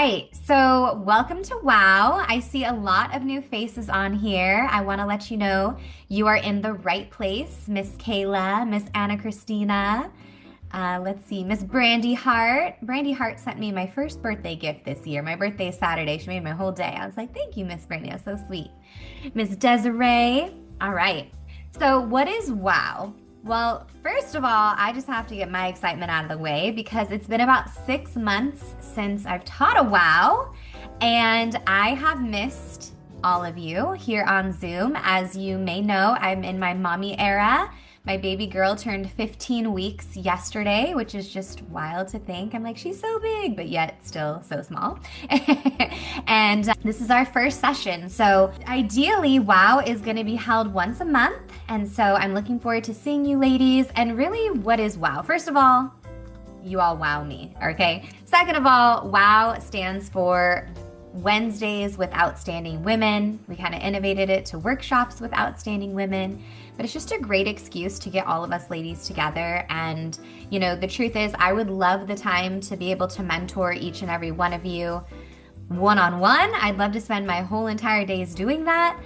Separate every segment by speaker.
Speaker 1: right. So, welcome to WOW. I see a lot of new faces on here. I want to let you know you are in the right place. Miss Kayla, Miss Anna Christina. Let's see, Miss Brandy Hart. Brandy Hart sent me my first birthday gift this year. My birthday is Saturday. She made my whole day. I was like, thank you, Miss Brandy. That's so sweet. Miss Desiree. All right. So, what is WOW? Well, first of all, I just have to get my excitement out of the way because it's been about 6 months since I've taught a WOW, and I have missed all of you here on Zoom. As you may know, I'm in my mommy era. My baby girl turned 15 weeks yesterday, which is just wild to think. I'm like, she's so big, but yet still so small. And this is our first session. So ideally, WOW is going to be held once a month. And so I'm looking forward to seeing you ladies. And really, what is WOW? First of all, you all wow me, okay? Second of all, WOW stands for Wednesdays with Outstanding Women. We kind of innovated it to workshops with outstanding women, but it's just a great excuse to get all of us ladies together. And, the truth is, I would love the time to be able to mentor each and every one of you one-on-one. I'd love to spend my whole entire days doing that,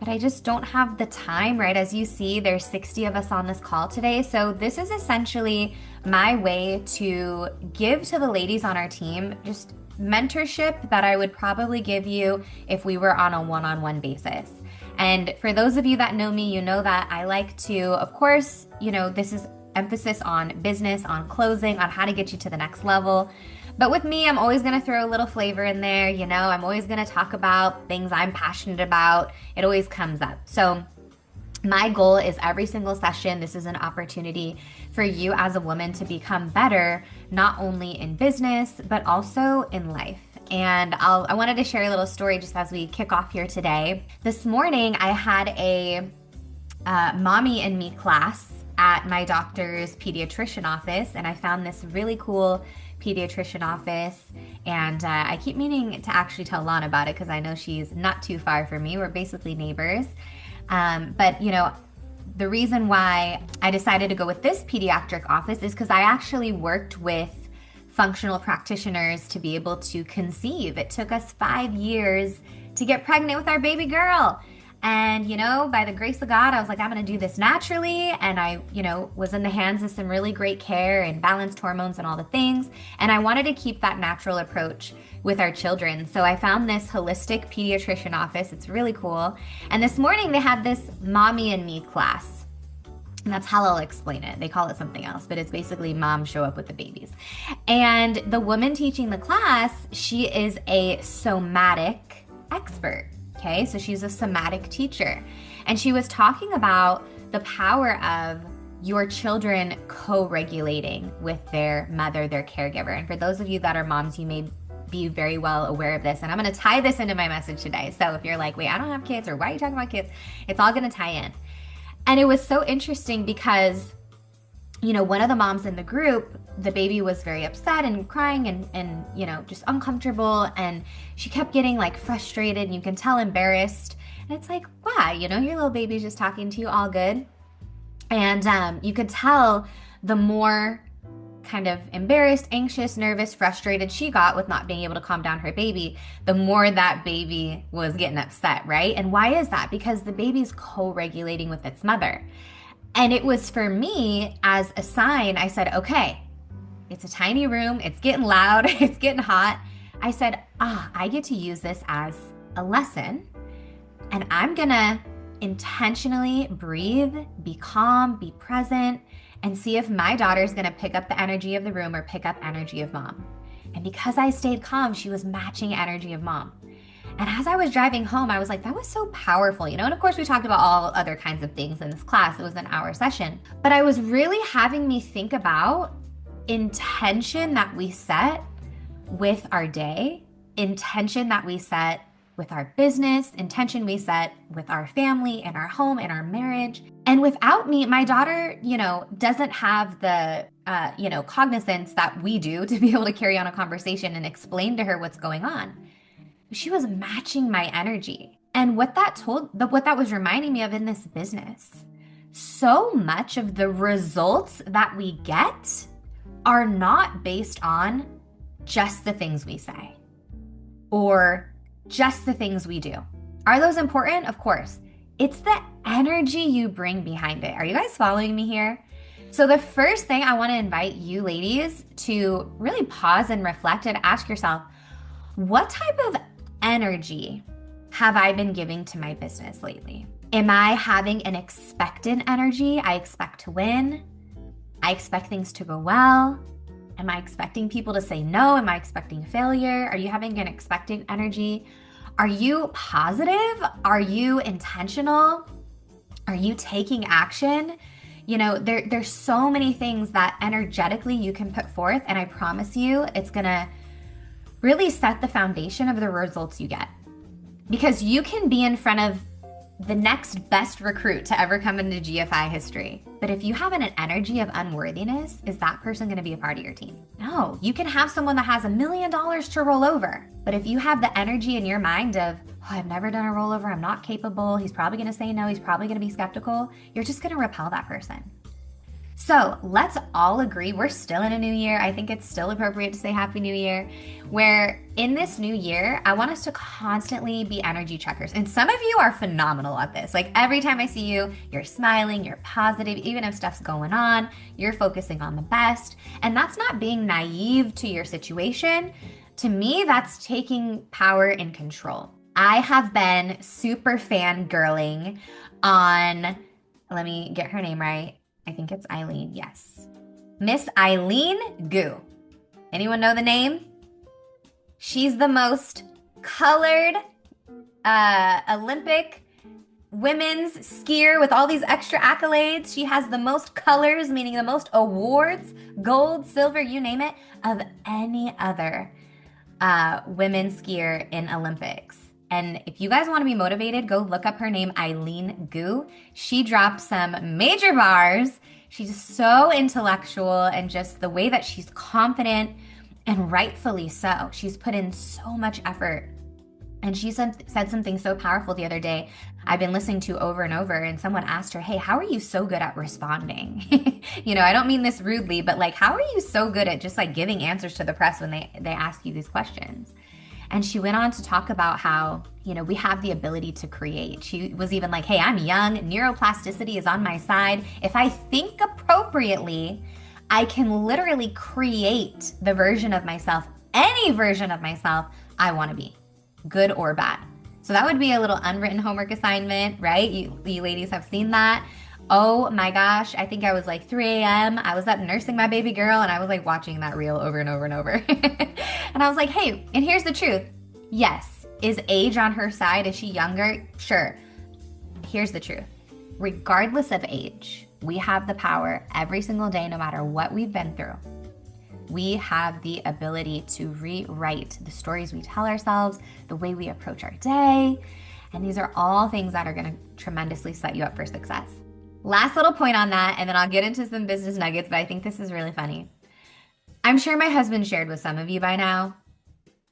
Speaker 1: but I just don't have the time, right? As you see, there's 60 of us on this call today. So this is essentially my way to give to the ladies on our team just mentorship that I would probably give you if we were on a one-on-one basis. And for those of you that know me, you know that I like to, of course, this is emphasis on business, on closing, on how to get you to the next level. But with me, I'm always going to throw a little flavor in there. I'm always going to talk about things I'm passionate about. It always comes up. So my goal is every single session, this is an opportunity for you as a woman to become better, not only in business, but also in life. And I wanted to share a little story just as we kick off here today. This morning, I had a mommy and me class at my doctor's pediatrician office, and I found this really cool pediatrician office, and I keep meaning to actually tell Lana about it because I know she's not too far from me. We're basically neighbors. But the reason why I decided to go with this pediatric office is because I actually worked with functional practitioners to be able to conceive. It took us 5 years to get pregnant with our baby girl. And, by the grace of God, I was like, I'm going to do this naturally. And I, was in the hands of some really great care and balanced hormones and all the things. And I wanted to keep that natural approach with our children. So I found this holistic pediatrician office. It's really cool. And this morning they had this mommy and me class. And that's how I'll explain it. They call it something else, but it's basically mom show up with the babies. And the woman teaching the class, she is a somatic expert. Okay, so she's a somatic teacher. And she was talking about the power of your children co-regulating with their mother, their caregiver. And for those of you that are moms, you may be very well aware of this. And I'm going to tie this into my message today. So if you're like, wait, I don't have kids, or why are you talking about kids? It's all going to tie in. And it was so interesting because, one of the moms in the group, the baby was very upset and crying and just uncomfortable. And she kept getting like frustrated, and you can tell embarrassed. And it's like, why? Your little baby's just talking to you, all good. And you could tell the more kind of embarrassed, anxious, nervous, frustrated she got with not being able to calm down her baby, the more that baby was getting upset, right? And why is that? Because the baby's co-regulating with its mother. And it was for me as a sign. I said, okay, it's a tiny room. It's getting loud. It's getting hot. I said, I get to use this as a lesson. And I'm going to intentionally breathe, be calm, be present, and see if my daughter's going to pick up the energy of the room or pick up energy of mom. And because I stayed calm, she was matching energy of mom. And as I was driving home, I was like, that was so powerful, And of course, we talked about all other kinds of things in this class. It was an hour session. But I was really having me think about intention that we set with our day, intention that we set with our business, intention we set with our family and our home and our marriage. And without me, my daughter, doesn't have the, cognizance that we do to be able to carry on a conversation and explain to her what's going on. She was matching my energy. And what that was reminding me of in this business, so much of the results that we get are not based on just the things we say. or just the things we do. Are those important? Of course. It's the energy you bring behind it. Are you guys following me here? So the first thing I want to invite you ladies to really pause and reflect and ask yourself, what type of energy have I been giving to my business lately? Am I having an expectant energy? I expect to win. I expect things to go well. Am I expecting people to say no? Am I expecting failure? Are you having an expectant energy? Are you positive? Are you intentional? Are you taking action? You know, there's so many things that energetically you can put forth, and I promise you it's gonna really set the foundation of the results you get. Because you can be in front of the next best recruit to ever come into GFI history. But if you have an energy of unworthiness, is that person going to be a part of your team? No. You can have someone that has $1 million to roll over. But if you have the energy in your mind of, oh, I've never done a rollover, I'm not capable, he's probably going to say no, he's probably going to be skeptical, you're just going to repel that person. So let's all agree we're still in a new year. I think it's still appropriate to say Happy New Year, where in this new year, I want us to constantly be energy checkers. And some of you are phenomenal at this. Like every time I see you, you're smiling, you're positive, even if stuff's going on, you're focusing on the best. And that's not being naive to your situation. To me, that's taking power and control. I have been super fangirling on, let me get her name right. I think it's Eileen, yes. Miss Eileen Gu. Anyone know the name? She's the most colored Olympic women's skier with all these extra accolades. She has the most colors, meaning the most awards, gold, silver, you name it, of any other women skier in Olympics. And if you guys want to be motivated, go look up her name, Eileen Gu. She drops some major bars. She's so intellectual, and just the way that she's confident, and rightfully so. She's put in so much effort. And she said something so powerful the other day I've been listening to over and over, and someone asked her, hey, how are you so good at responding? You know, I don't mean this rudely, but like, how are you so good at just like giving answers to the press when they ask you these questions? And she went on to talk about how, you know, we have the ability to create. She was even like, hey, I'm young. Neuroplasticity is on my side. If I think appropriately, I can literally create the version of myself, any version of myself I want to be, good or bad. So that would be a little unwritten homework assignment, right? You ladies have seen that. Oh my gosh, I think I was like 3 a.m. I was up nursing my baby girl, and I was like watching that reel over and over and over. And I was like, hey, and here's the truth. Yes, is age on her side? Is she younger? Sure. Here's the truth. Regardless of age, we have the power every single day, no matter what we've been through. We have the ability to rewrite the stories we tell ourselves, the way we approach our day. And these are all things that are going to tremendously set you up for success. Last little point on that, and then I'll get into some business nuggets, but I think this is really funny. I'm sure my husband shared with some of you by now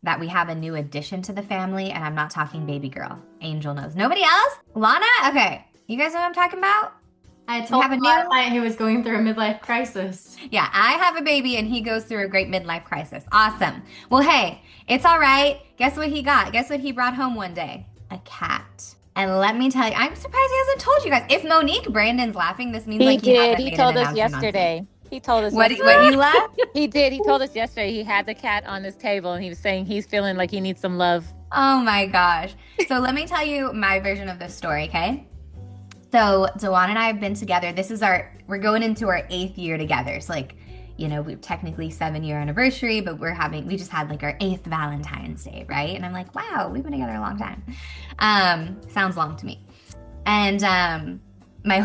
Speaker 1: that we have a new addition to the family, and I'm not talking baby girl. Angel knows. Nobody else? Lana? Okay. You guys know what I'm talking about?
Speaker 2: I told my client he was going through a midlife crisis.
Speaker 1: Yeah, I have a baby and he goes through a great midlife crisis. Awesome. Well, hey, it's all right. Guess what he got? Guess what he brought home one day? A cat. And let me tell you, I'm surprised he hasn't told you guys. If Monique Brandon's laughing, this means
Speaker 3: he
Speaker 1: like he
Speaker 3: did.
Speaker 1: hasn't
Speaker 3: He
Speaker 1: made
Speaker 3: told
Speaker 1: an
Speaker 3: us
Speaker 1: announcement
Speaker 3: yesterday. He told us
Speaker 1: what
Speaker 3: yesterday.
Speaker 1: you laughed?
Speaker 3: He did. He told us yesterday he had the cat on his table and he was saying he's feeling like he needs some love.
Speaker 1: Oh my gosh. So let me tell you my version of this story, okay? So Dewan and I have been together. We're going into our 8th year together. So like, you know, we're technically 7-year anniversary, but we just had like our 8th Valentine's Day, right? And I'm like, wow, we've been together a long time. Sounds long to me. And our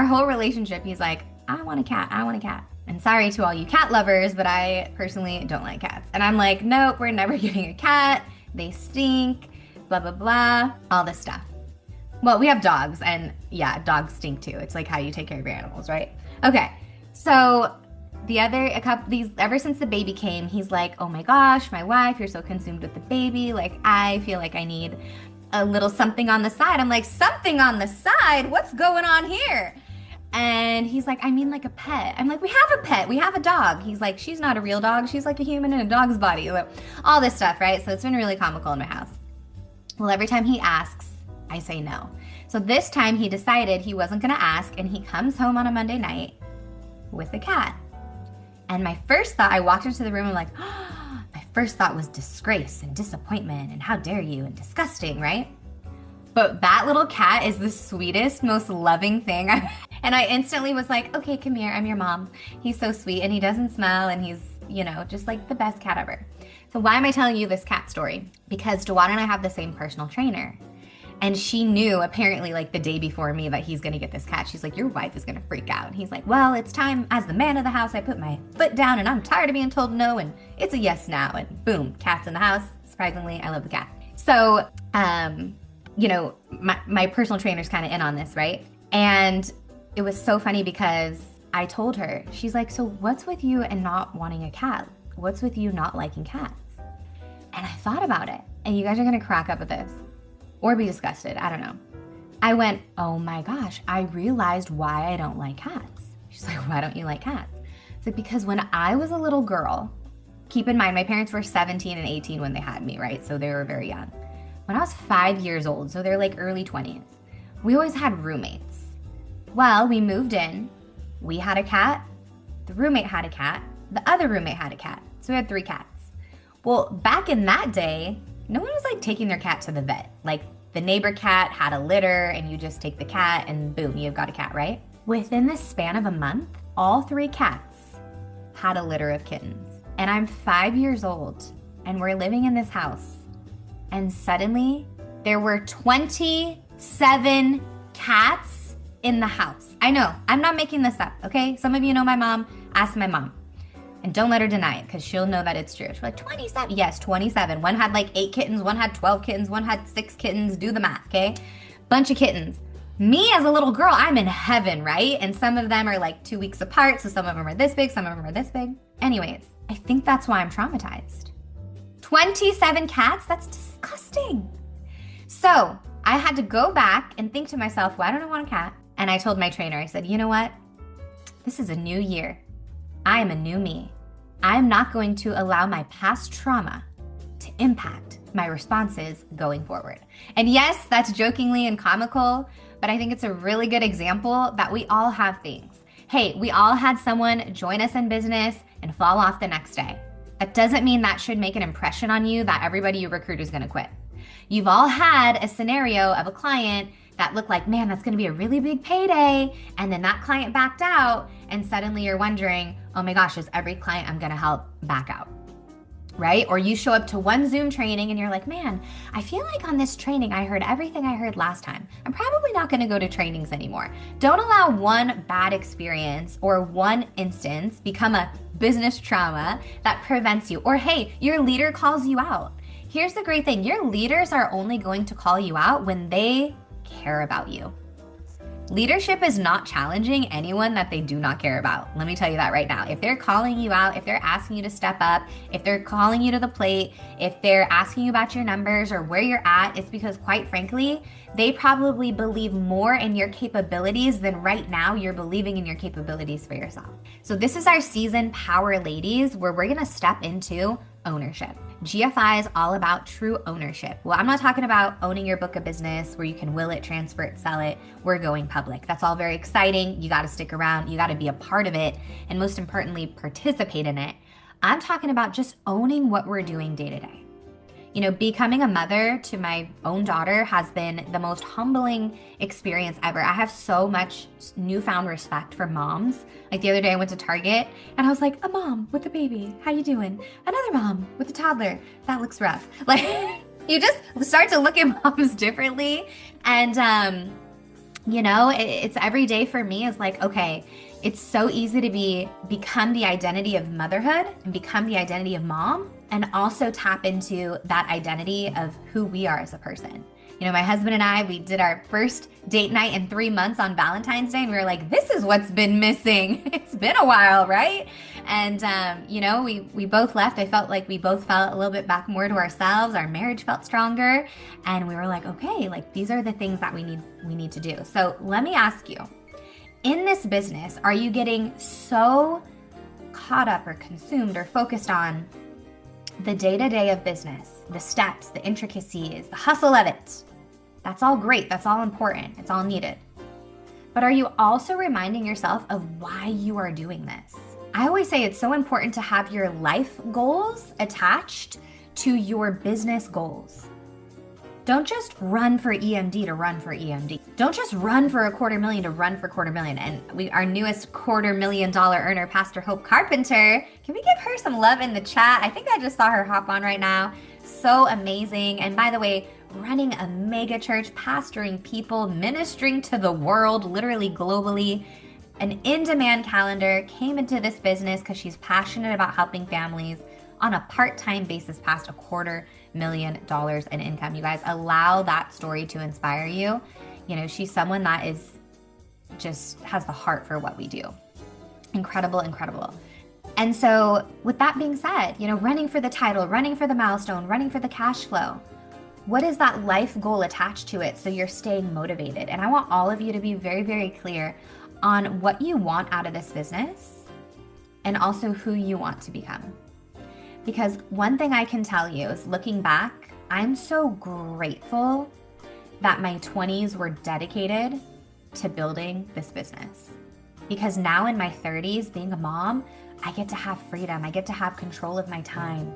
Speaker 1: whole relationship, he's like, I want a cat. And sorry to all you cat lovers, but I personally don't like cats. And I'm like, nope, we're never getting a cat. They stink, blah, blah, blah, all this stuff. Well, we have dogs, and yeah, dogs stink too. It's like how you take care of your animals, right? Okay, so ever since the baby came, he's like, oh my gosh, my wife, you're so consumed with the baby. Like, I feel like I need a little something on the side. I'm like, something on the side? What's going on here? And he's like, I mean like a pet. I'm like, we have a pet. We have a dog. He's like, she's not a real dog. She's like a human in a dog's body. Like, all this stuff, right? So it's been really comical in my house. Well, every time he asks, I say no. So this time he decided he wasn't going to ask, and he comes home on a Monday night with a cat. And my first thought, I walked into the room and like, oh, my first thought was disgrace and disappointment and how dare you and disgusting, right? But that little cat is the sweetest, most loving thing. And I instantly was like, okay, come here, I'm your mom. He's so sweet and he doesn't smell and he's, you know, just like the best cat ever. So why am I telling you this cat story? Because Dewan and I have the same personal trainer. And she knew apparently like the day before me that he's gonna get this cat. She's like, your wife is gonna freak out. And he's like, well, it's time. As the man of the house, I put my foot down and I'm tired of being told no, and it's a yes now. And boom, cat's in the house. Surprisingly, I love the cat. So, you know, my personal trainer's kind of in on this, right? And it was so funny because I told her, she's like, so what's with you and not wanting a cat? What's with you not liking cats? And I thought about it, and you guys are gonna crack up at this or be disgusted, I don't know. I went, oh my gosh, I realized why I don't like cats. She's like, why don't you like cats? It's like, because when I was a little girl, keep in mind, my parents were 17 and 18 when they had me, right? So they were very young. When I was 5 years old, so they're like early 20s, we always had roommates. Well, we moved in, we had a cat, the roommate had a cat, the other roommate had a cat. So we had 3 cats. Well, back in that day, no one was like taking their cat to the vet. Like the neighbor cat had a litter and you just take the cat and boom, you've got a cat, right? Within the span of a month, all 3 cats had a litter of kittens. And I'm 5 years old and we're living in this house. And suddenly there were 27 cats in the house. I know, I'm not making this up, okay? Some of you know my mom, ask my mom. And don't let her deny it because she'll know that it's true. She's like, 27? Yes, 27. One had like 8 kittens, one had 12 kittens, one had 6 kittens. Do the math, okay? Bunch of kittens. Me as a little girl, I'm in heaven, right? And some of them are like 2 weeks apart, so some of them are this big, some of them are this big. Anyways, I think that's why I'm traumatized. 27 cats? That's disgusting. So I had to go back and think to myself, why don't I want a cat? And I told my trainer, I said, you know what? This is a new year. I am a new me. I am not going to allow my past trauma to impact my responses going forward. And yes, that's jokingly and comical, but I think it's a really good example that we all have things. Hey, we all had someone join us in business and fall off the next day. That doesn't mean that should make an impression on you that everybody you recruit is gonna quit. You've all had a scenario of a client that looked like, man, that's gonna be a really big payday, and then that client backed out, and suddenly you're wondering, oh my gosh, is every client I'm gonna help back out, right? Or you show up to one Zoom training and you're like, man, I feel like on this training I heard everything I heard last time. I'm probably not gonna go to trainings anymore. Don't allow one bad experience or one instance become a business trauma that prevents you. Or hey, your leader calls you out. Here's the great thing, your leaders are only going to call you out when they care about you. Leadership is not challenging anyone that they do not care about. Let me tell you that right now. If they're calling you out, if they're asking you to step up, if they're calling you to the plate, if they're asking you about your numbers or where you're at, it's because quite frankly, they probably believe more in your capabilities than right now you're believing in your capabilities for yourself. So this is our season, Power Ladies, where we're gonna step into ownership. GFI is all about true ownership. Well, I'm not talking about owning your book of business where you can will it, transfer it, sell it. We're going public. That's all very exciting. You got to stick around. You got to be a part of it. And most importantly, participate in it. I'm talking about just owning what we're doing day to day. You know, becoming a mother to my own daughter has been the most humbling experience ever. I have so much newfound respect for moms. Like the other day I went to Target and I was like, a mom with a baby, how you doing? Another mom with a toddler, that looks rough. Like you just start to look at moms differently. And, you know, it's every day for me is like, okay, it's so easy to become the identity of motherhood and become the identity of mom, and also tap into that identity of who we are as a person. You know, my husband and I, we did our first date night in 3 months on Valentine's Day, and we were like, this is what's been missing. It's been a while, right? And, you know, we both left. I felt like we both felt a little bit back more to ourselves. Our marriage felt stronger. And we were like, okay, like these are the things that we need to do. So let me ask you, in this business, are you getting so caught up or consumed or focused on the day-to-day of business, the steps, the intricacies, the hustle of it? That's all great. That's all important. It's all needed. But are you also reminding yourself of why you are doing this? I always say it's so important to have your life goals attached to your business goals. Don't just run for EMD to run for EMD. Don't just run for $250,000 to run for $250,000. And our newest $250,000 earner, Pastor Hope Carpenter, can we give her some love in the chat? I think I just saw her hop on right now. So amazing. And by the way, running a mega church, pastoring people, ministering to the world, literally globally, an in-demand calendar, came into this business because she's passionate about helping families on a part-time basis past $250,000 in income. You guys, allow that story to inspire you. You know, she's someone that is just has the heart for what we do. Incredible, incredible. And so with that being said, you know, running for the title, running for the milestone, running for the cash flow, what is that life goal attached to it so you're staying motivated? And I want all of you to be very, very clear on what you want out of this business and also who you want to become. Because one thing I can tell you is, looking back, I'm so grateful that my 20s were dedicated to building this business. Because now in my 30s, being a mom, I get to have freedom. I get to have control of my time.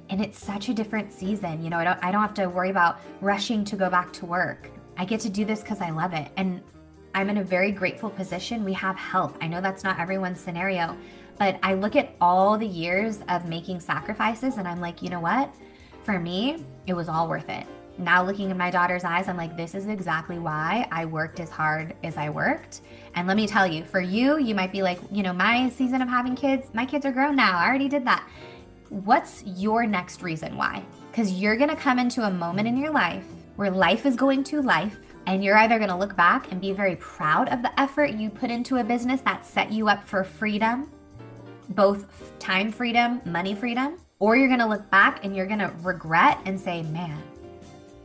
Speaker 1: And it's such a different season. You know, I don't have to worry about rushing to go back to work. I get to do this because I love it. And I'm in a very grateful position. We have help. I know that's not everyone's scenario, but I look at all the years of making sacrifices and I'm like, you know what? For me, it was all worth it. Now looking in my daughter's eyes, I'm like, this is exactly why I worked as hard as I worked. And let me tell you, for you, you might be like, you know, my season of having kids, my kids are grown now. I already did that. What's your next reason why? Because you're going to come into a moment in your life where life is going to life, and you're either going to look back and be very proud of the effort you put into a business that set you up for freedom, both time freedom, money freedom, or you're going to look back and you're going to regret and say, man,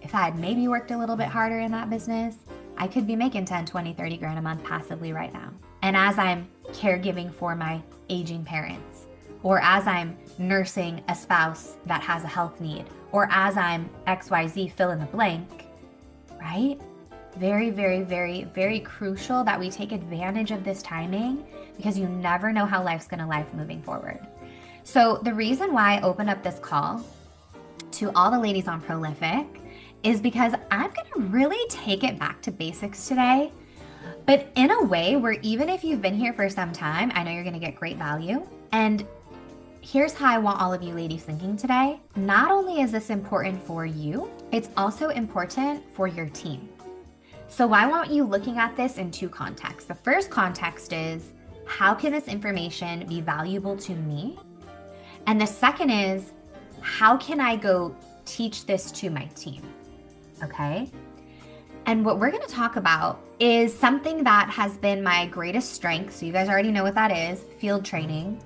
Speaker 1: if I had maybe worked a little bit harder in that business, I could be making 10, 20, 30 grand a month passively right now. And as I'm caregiving for my aging parents, or as I'm nursing a spouse that has a health need, or as I'm XYZ fill in the blank, right? Very, very, very, very crucial that we take advantage of this timing, because you never know how life's gonna life moving forward. So the reason why I open up this call to all the ladies on Prolific is because I'm gonna really take it back to basics today, but in a way where even if you've been here for some time, I know you're gonna get great value. And here's how I want all of you ladies thinking today. Not only is this important for you, it's also important for your team. So I want you looking at this in two contexts. The first context is, how can this information be valuable to me? And the second is, how can I go teach this to my team? Okay? And what we're going to talk about is something that has been my greatest strength. So you guys already know what that is, field training.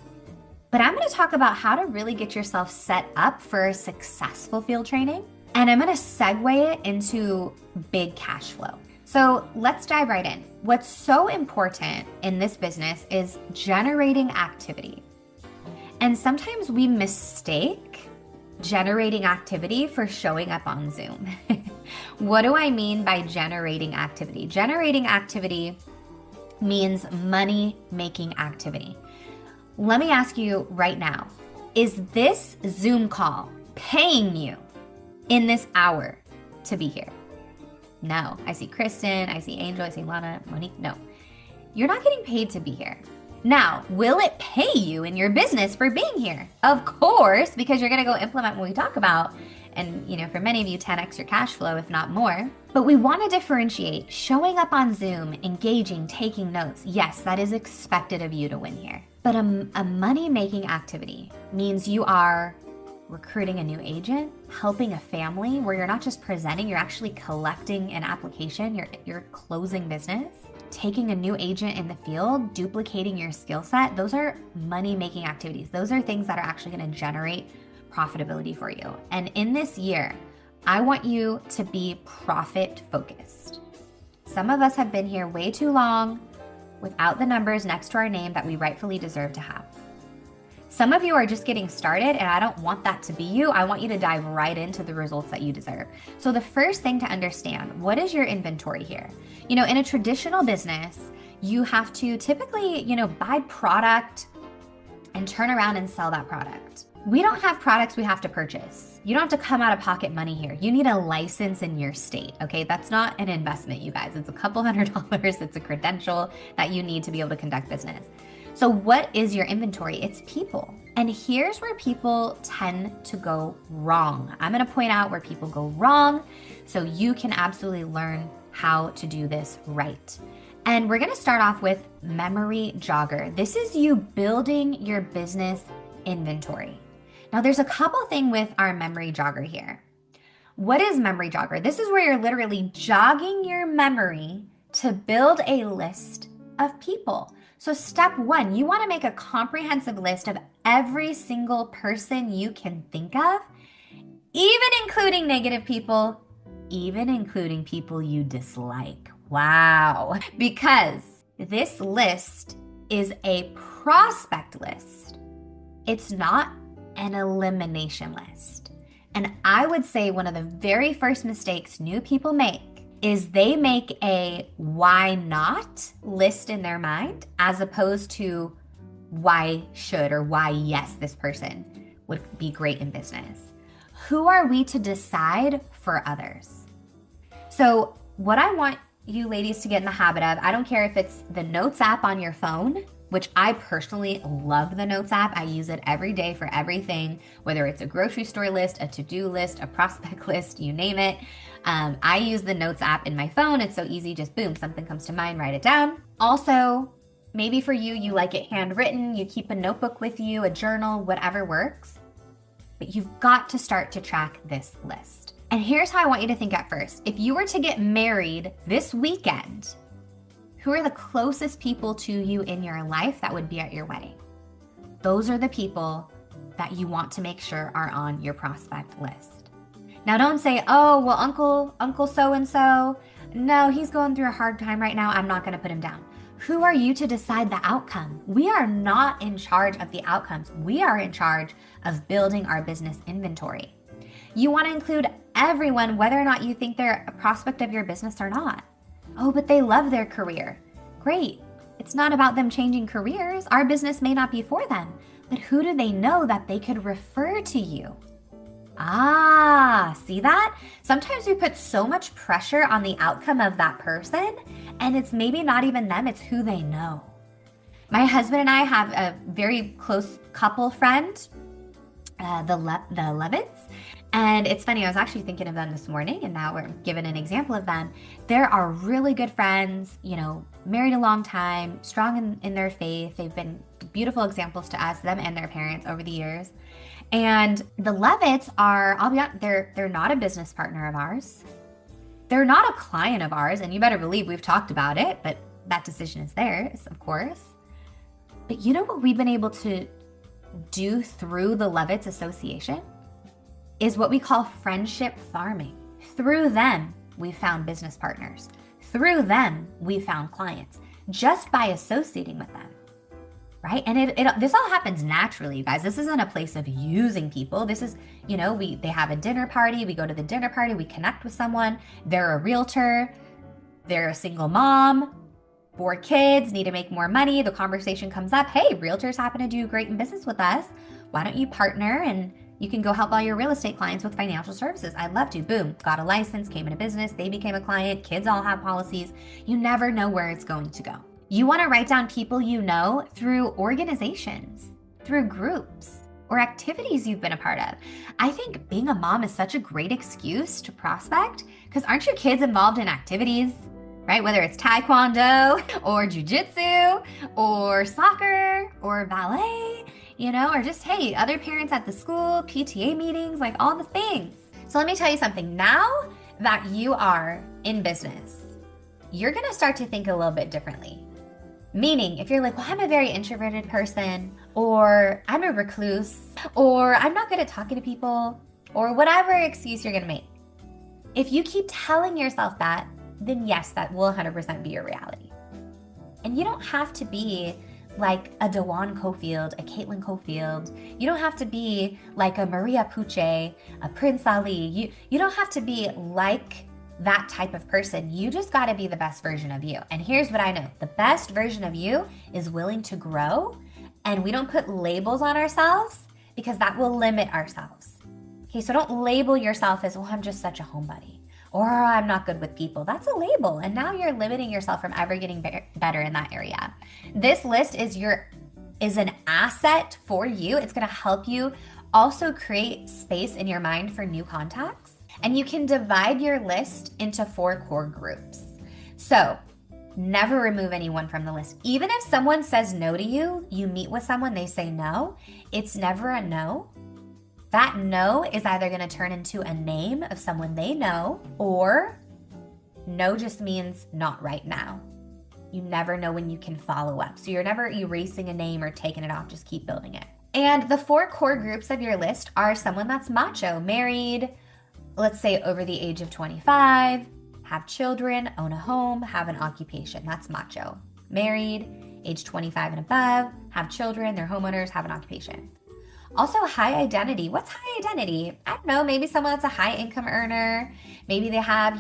Speaker 1: But I'm going to talk about how to really get yourself set up for a successful field training. And I'm going to segue it into big cash flow. So let's dive right in. What's so important in this business is generating activity. And sometimes we mistake generating activity for showing up on Zoom. What do I mean by generating activity? Generating activity means money-making activity. Let me ask you right now, is this Zoom call paying you in this hour to be here? No. I see Kristen, I see Angel, I see Lana, Monique. No, you're not getting paid to be here. Now, will it pay you in your business for being here? Of course, because you're gonna go implement what we talk about. And you know, for many of you, 10x your cash flow, if not more. But we wanna differentiate showing up on Zoom, engaging, taking notes. Yes, that is expected of you to win here. But a money-making activity means you are recruiting a new agent, helping a family where you're not just presenting, you're actually collecting an application, you're closing business, taking a new agent in the field, duplicating your skill set. Those are money-making activities. Those are things that are actually gonna generate profitability for you. And in this year, I want you to be profit-focused. Some of us have been here way too long, without the numbers next to our name that we rightfully deserve to have. Some of you are just getting started, and I don't want that to be you. I want you to dive right into the results that you deserve. So the first thing to understand, what is your inventory here? In a traditional business, you have to typically, buy product and turn around and sell that product. We don't have products we have to purchase. You don't have to come out of pocket money here. You need a license in your state, okay? That's not an investment, you guys. It's a couple $100. It's a credential that you need to be able to conduct business. So what is your inventory? It's people. And here's where people tend to go wrong. I'm gonna point out where people go wrong so you can absolutely learn how to do this right. And we're gonna start off with memory jogger. This is you building your business inventory. Now there's a couple things with our memory jogger here. What is memory jogger? This is where you're literally jogging your memory to build a list of people. So step one, you want to make a comprehensive list of every single person you can think of, even including negative people, even including people you dislike. Wow. Because this list is a prospect list. It's not an elimination list. And I would say one of the very first mistakes new people make is they make a why not list in their mind as opposed to why should or why yes, this person would be great in business. Who are we to decide for others? So what I want you ladies to get in the habit of, I don't care if it's the Notes app on your phone, which I personally love the Notes app. I use it every day for everything, whether it's a grocery store list, a to-do list, a prospect list, you name it. I use the Notes app in my phone. It's so easy, just boom, something comes to mind, write it down. Also, maybe for you, you like it handwritten, you keep a notebook with you, a journal, whatever works. But you've got to start to track this list. And here's how I want you to think at first. If you were to get married this weekend, who are the closest people to you in your life that would be at your wedding? Those are the people that you want to make sure are on your prospect list. Now don't say, oh, well, Uncle so-and-so, no, he's going through a hard time right now. I'm not gonna put him down. Who are you to decide the outcome? We are not in charge of the outcomes. We are in charge of building our business inventory. You wanna include everyone, whether or not you think they're a prospect of your business or not. Oh, but they love their career. Great. It's not about them changing careers. Our business may not be for them, but who do they know that they could refer to you? Ah, see that? Sometimes we put so much pressure on the outcome of that person, and it's maybe not even them, it's who they know. My husband and I have a very close couple friend, the Levitts. And it's funny, I was actually thinking of them this morning, and now we're given an example of them. They're our really good friends, married a long time, strong in their faith. They've been beautiful examples to us, them and their parents over the years. And the Levitts are, I'll be honest, they're not a business partner of ours. They're not a client of ours, and you better believe we've talked about it, but that decision is theirs, of course. But you know what we've been able to do through the Levitts Association? Is what we call friendship farming. Through them, we found business partners. Through them, we found clients just by associating with them, right? And this all happens naturally, you guys. This isn't a place of using people. This is, they have a dinner party. We go to the dinner party. We connect with someone. They're a realtor. They're a single mom. 4 kids, need to make more money. The conversation comes up. Hey, realtors happen to do great in business with us. Why don't you partner and you can go help all your real estate clients with financial services? I'd love to. Boom, got a license, came into business, they became a client, kids all have policies. You never know where it's going to go. You want to write down people you know through organizations, through groups, or activities you've been a part of. I think being a mom is such a great excuse to prospect, because aren't your kids involved in activities, right? Whether it's taekwondo or jujitsu or soccer or ballet, or just, hey, other parents at the school, PTA meetings, like all the things. So let me tell you something. Now that you are in business, you're going to start to think a little bit differently. Meaning, if you're like, well, I'm a very introverted person, or I'm a recluse, or I'm not good at talking to people, or whatever excuse you're going to make. If you keep telling yourself that, then yes, that will 100% be your reality. And you don't have to be like a Dewan Cofield, a Caitlin Cofield. You don't have to be like a Maria Puche, a Prince Ali. You don't have to be like that type of person. You just got to be the best version of you. And here's what I know. The best version of you is willing to grow, and we don't put labels on ourselves because that will limit ourselves. Okay, so don't label yourself as, well, I'm just such a homebody, or I'm not good with people. That's a label, and now you're limiting yourself from ever getting better in that area. This list is an asset for you. It's going to help you also create space in your mind for new contacts. And you can divide your list into 4 core groups. So never remove anyone from the list. Even if someone says no to you, you meet with someone, they say no, it's never a no. That no is either going to turn into a name of someone they know, or no just means not right now. You never know when you can follow up. So you're never erasing a name or taking it off, just keep building it. And the 4 core groups of your list are someone that's macho, married, let's say over the age of 25, have children, own a home, have an occupation. That's macho. Married, age 25 and above, have children, they're homeowners, have an occupation. Also, high identity. What's high identity? I don't know, maybe someone that's a high income earner. Maybe they have,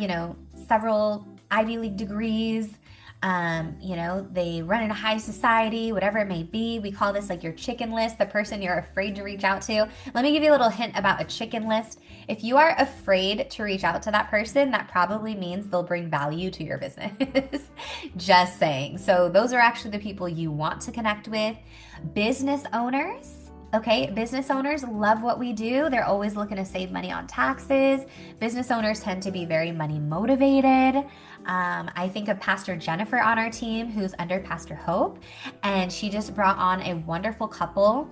Speaker 1: several Ivy League degrees. They run in a high society, whatever it may be. We call this like your chicken list, the person you're afraid to reach out to. Let me give you a little hint about a chicken list. If you are afraid to reach out to that person, that probably means they'll bring value to your business. Just saying. So those are actually the people you want to connect with. Business owners. Okay, business owners love what we do. They're always looking to save money on taxes. Business owners tend to be very money motivated. I think of Pastor Jennifer on our team, who's under Pastor Hope, and she just brought on a wonderful couple.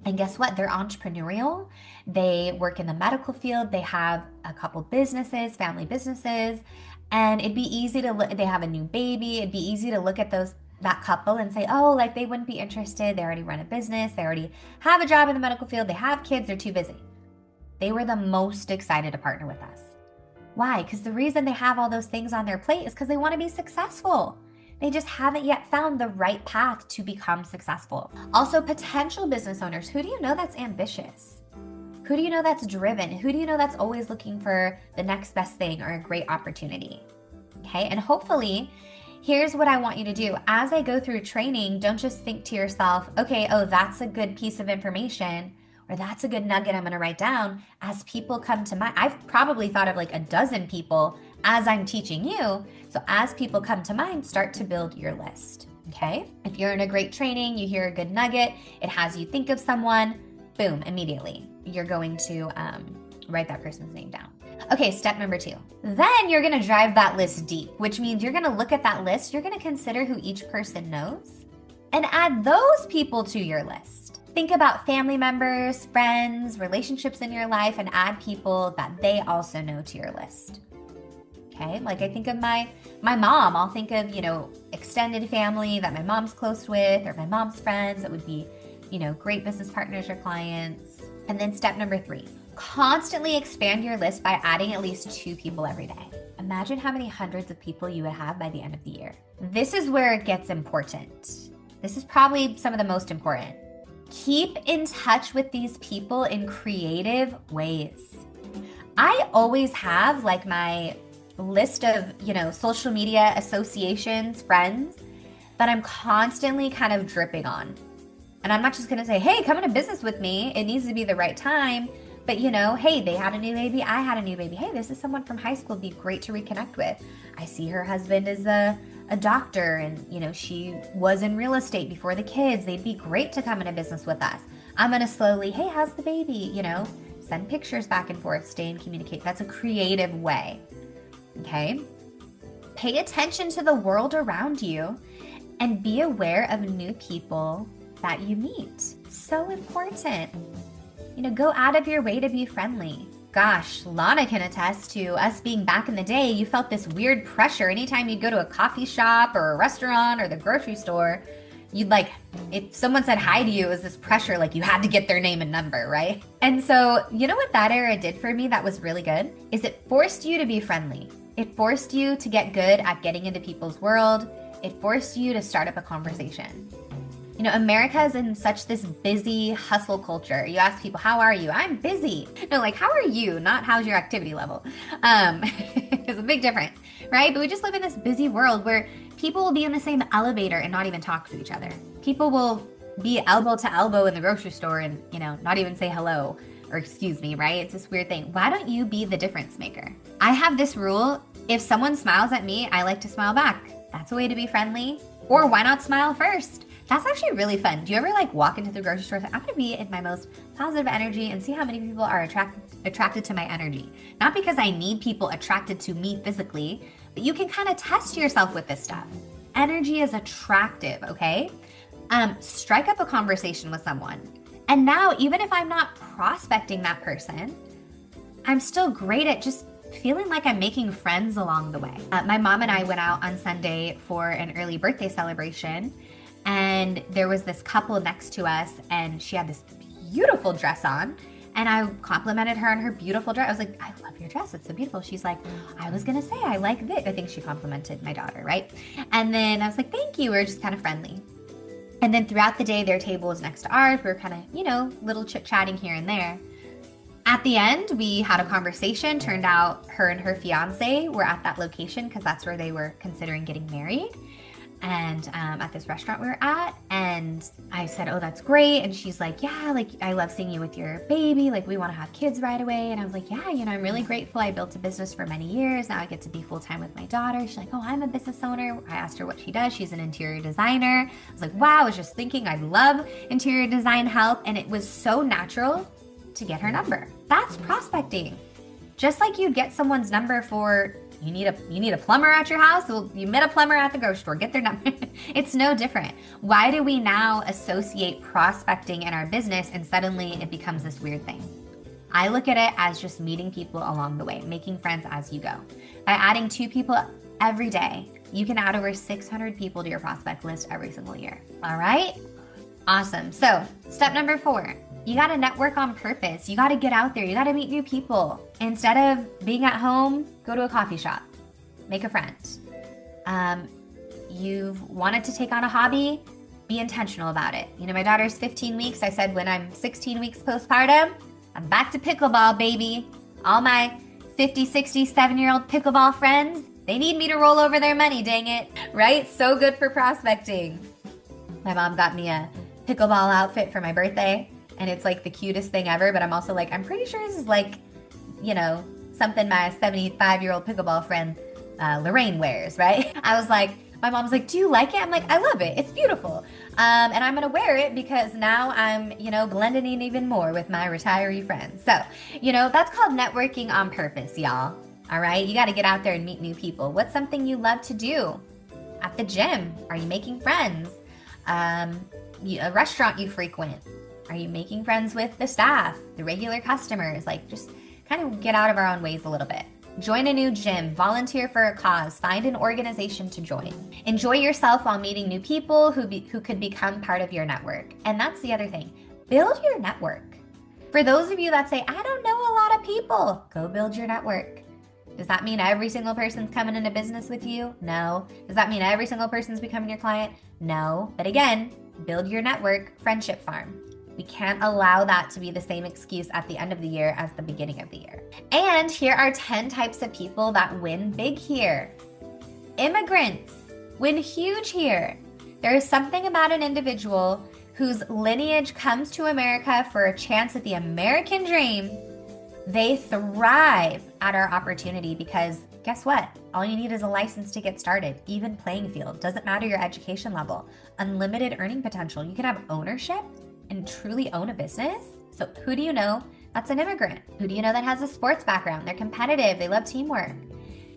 Speaker 1: And guess what? They're entrepreneurial. They work in the medical field. They have a couple businesses, family businesses, and it'd be easy to look. They have a new baby. It'd be easy to look at that couple and say, oh, like they wouldn't be interested. They already run a business. They already have a job in the medical field. They have kids. They're too busy. They were the most excited to partner with us. Why? Because the reason they have all those things on their plate is because they want to be successful. They just haven't yet found the right path to become successful. Also, potential business owners. Who do you know that's ambitious? Who do you know that's driven? Who do you know that's always looking for the next best thing or a great opportunity? Okay, and hopefully, here's what I want you to do. As I go through training, don't just think to yourself, okay, oh, that's a good piece of information, or that's a good nugget I'm going to write down. As people come to mind, I've probably thought of like a dozen people as I'm teaching you. So as people come to mind, start to build your list. Okay. If you're in a great training, you hear a good nugget, it has you think of someone, boom, immediately you're going to write that person's name down. Okay, step number 2. Then you're going to drive that list deep, which means you're going to look at that list. You're going to consider who each person knows and add those people to your list. Think about family members, friends, relationships in your life, and add people that they also know to your list. Okay, like I think of my mom. I'll think of, extended family that my mom's close with, or my mom's friends that would be, great business partners or clients. And then step number 3, constantly expand your list by adding at least 2 people every day. Imagine how many hundreds of people you would have by the end of the year. This is where it gets important. This is probably some of the most important. Keep in touch with these people in creative ways. I always have like my list of, social media associations, friends that I'm constantly kind of dripping on. And I'm not just going to say, hey, come into business with me. It needs to be the right time. But, hey, they had a new baby. I had a new baby. Hey, this is someone from high school. It'd be great to reconnect with. I see her husband is a doctor, and, she was in real estate before the kids. They'd be great to come into business with us. I'm going to slowly, hey, how's the baby? Send pictures back and forth, stay and communicate. That's a creative way. Okay. Pay attention to the world around you and be aware of new people that you meet. So important. Go out of your way to be friendly. Gosh, Lana can attest to us being back in the day. You felt this weird pressure anytime you'd go to a coffee shop or a restaurant or the grocery store. You'd if someone said hi to you, it was this pressure, like you had to get their name and number, right? And so, what that era did for me that was really good is it forced you to be friendly. It forced you to get good at getting into people's world, It forced you to start up a conversation. You know, America is in such this busy hustle culture. You ask people, how are you? I'm busy. No, like, how are you? Not how's your activity level? It's a big difference, right? But we just live in this busy world where people will be in the same elevator and not even talk to each other. People will be elbow to elbow in the grocery store and, you know, not even say hello or excuse me, right? It's this weird thing. Why don't you be the difference maker? I have this rule. If someone smiles at me, I like to smile back. That's a way to be friendly. Or why not smile first? That's actually really fun. Do you ever like walk into the grocery store and say, I'm gonna be in my most positive energy and see how many people are attracted to my energy? Not because I need people attracted to me physically, but you can kind of test yourself with this stuff. Energy is attractive, okay? Strike up a conversation with someone. And now, even if I'm not prospecting that person, I'm still great at just feeling like I'm making friends along the way. My mom and I went out on Sunday for an early birthday celebration. And there was this couple next to us, and she had this beautiful dress on. And I complimented her on her beautiful dress. I was like, I love your dress. It's so beautiful. She's like, I was going to say, I like this. I think she complimented my daughter, right? And then I was like, thank you. We were just kind of friendly. And then throughout the day, their table was next to ours. We were kind of, you know, little chit-chatting here and there. At the end, we had a conversation. Turned out her and her fiance were at that location because that's where they were considering getting married. And at this restaurant we were at, and I said, oh, that's great. And she's like, yeah, like, I love seeing you with your baby. Like, we want to have kids right away. And I was like, yeah, you know, I'm really grateful. I built a business for many years. Now I get to be full-time with my daughter. She's like, oh, I'm a business owner. I asked her what she does. She's an interior designer. I was like, wow, I was just thinking I love interior design help. And it was so natural to get her number. That's prospecting. Just like you'd get someone's number for you need a plumber at your house. Well, you met a plumber at the grocery store. Get their number. It's no different. Why do we now associate prospecting in our business and suddenly it becomes this weird thing? I look at it as just meeting people along the way, making friends as you go. By adding 2 people every day, you can add over 600 people to your prospect list every single year. All right? Awesome. So step number 4. You got to network on purpose. You got to get out there. You got to meet new people. Instead of being at home, go to a coffee shop. Make a friend. You've wanted to take on a hobby, be intentional about it. You know, my daughter's 15 weeks. I said when I'm 16 weeks postpartum, I'm back to pickleball, baby. All my 50, 60, 7-year-old pickleball friends, they need me to roll over their money, dang it. Right? So good for prospecting. My mom got me a pickleball outfit for my birthday. And it's like the cutest thing ever, but I'm also like, I'm pretty sure this is like, you know, something my 75-year-old pickleball friend, Lorraine wears, right? I was like, my mom's like, do you like it? I'm like, I love it. It's beautiful. And I'm going to wear it because now I'm, you know, blending in even more with my retiree friends. So, you know, that's called networking on purpose, y'all. All right. You got to get out there and meet new people. What's something you love to do at the gym? Are you making friends? A restaurant you frequent? Are you making friends with the staff, the regular customers? Like, just kind of get out of our own ways a little bit. Join a new gym, volunteer for a cause, find an organization to join. Enjoy yourself while meeting new people who could become part of your network. And that's the other thing. Build your network. For those of you that say, I don't know a lot of people, go build your network. Does that mean every single person's coming into business with you? No. Does that mean every single person's becoming your client? No. But again, build your network, friendship farm. We can't allow that to be the same excuse at the end of the year as the beginning of the year. And here are 10 types of people that win big here. Immigrants win huge here. There is something about an individual whose lineage comes to America for a chance at the American dream. They thrive at our opportunity because guess what? All you need is a license to get started. Even playing field. Doesn't matter your education level. Unlimited earning potential. You can have ownership and truly own a business. So who do you know that's an immigrant? Who do you know that has a sports background? They're competitive, they love teamwork.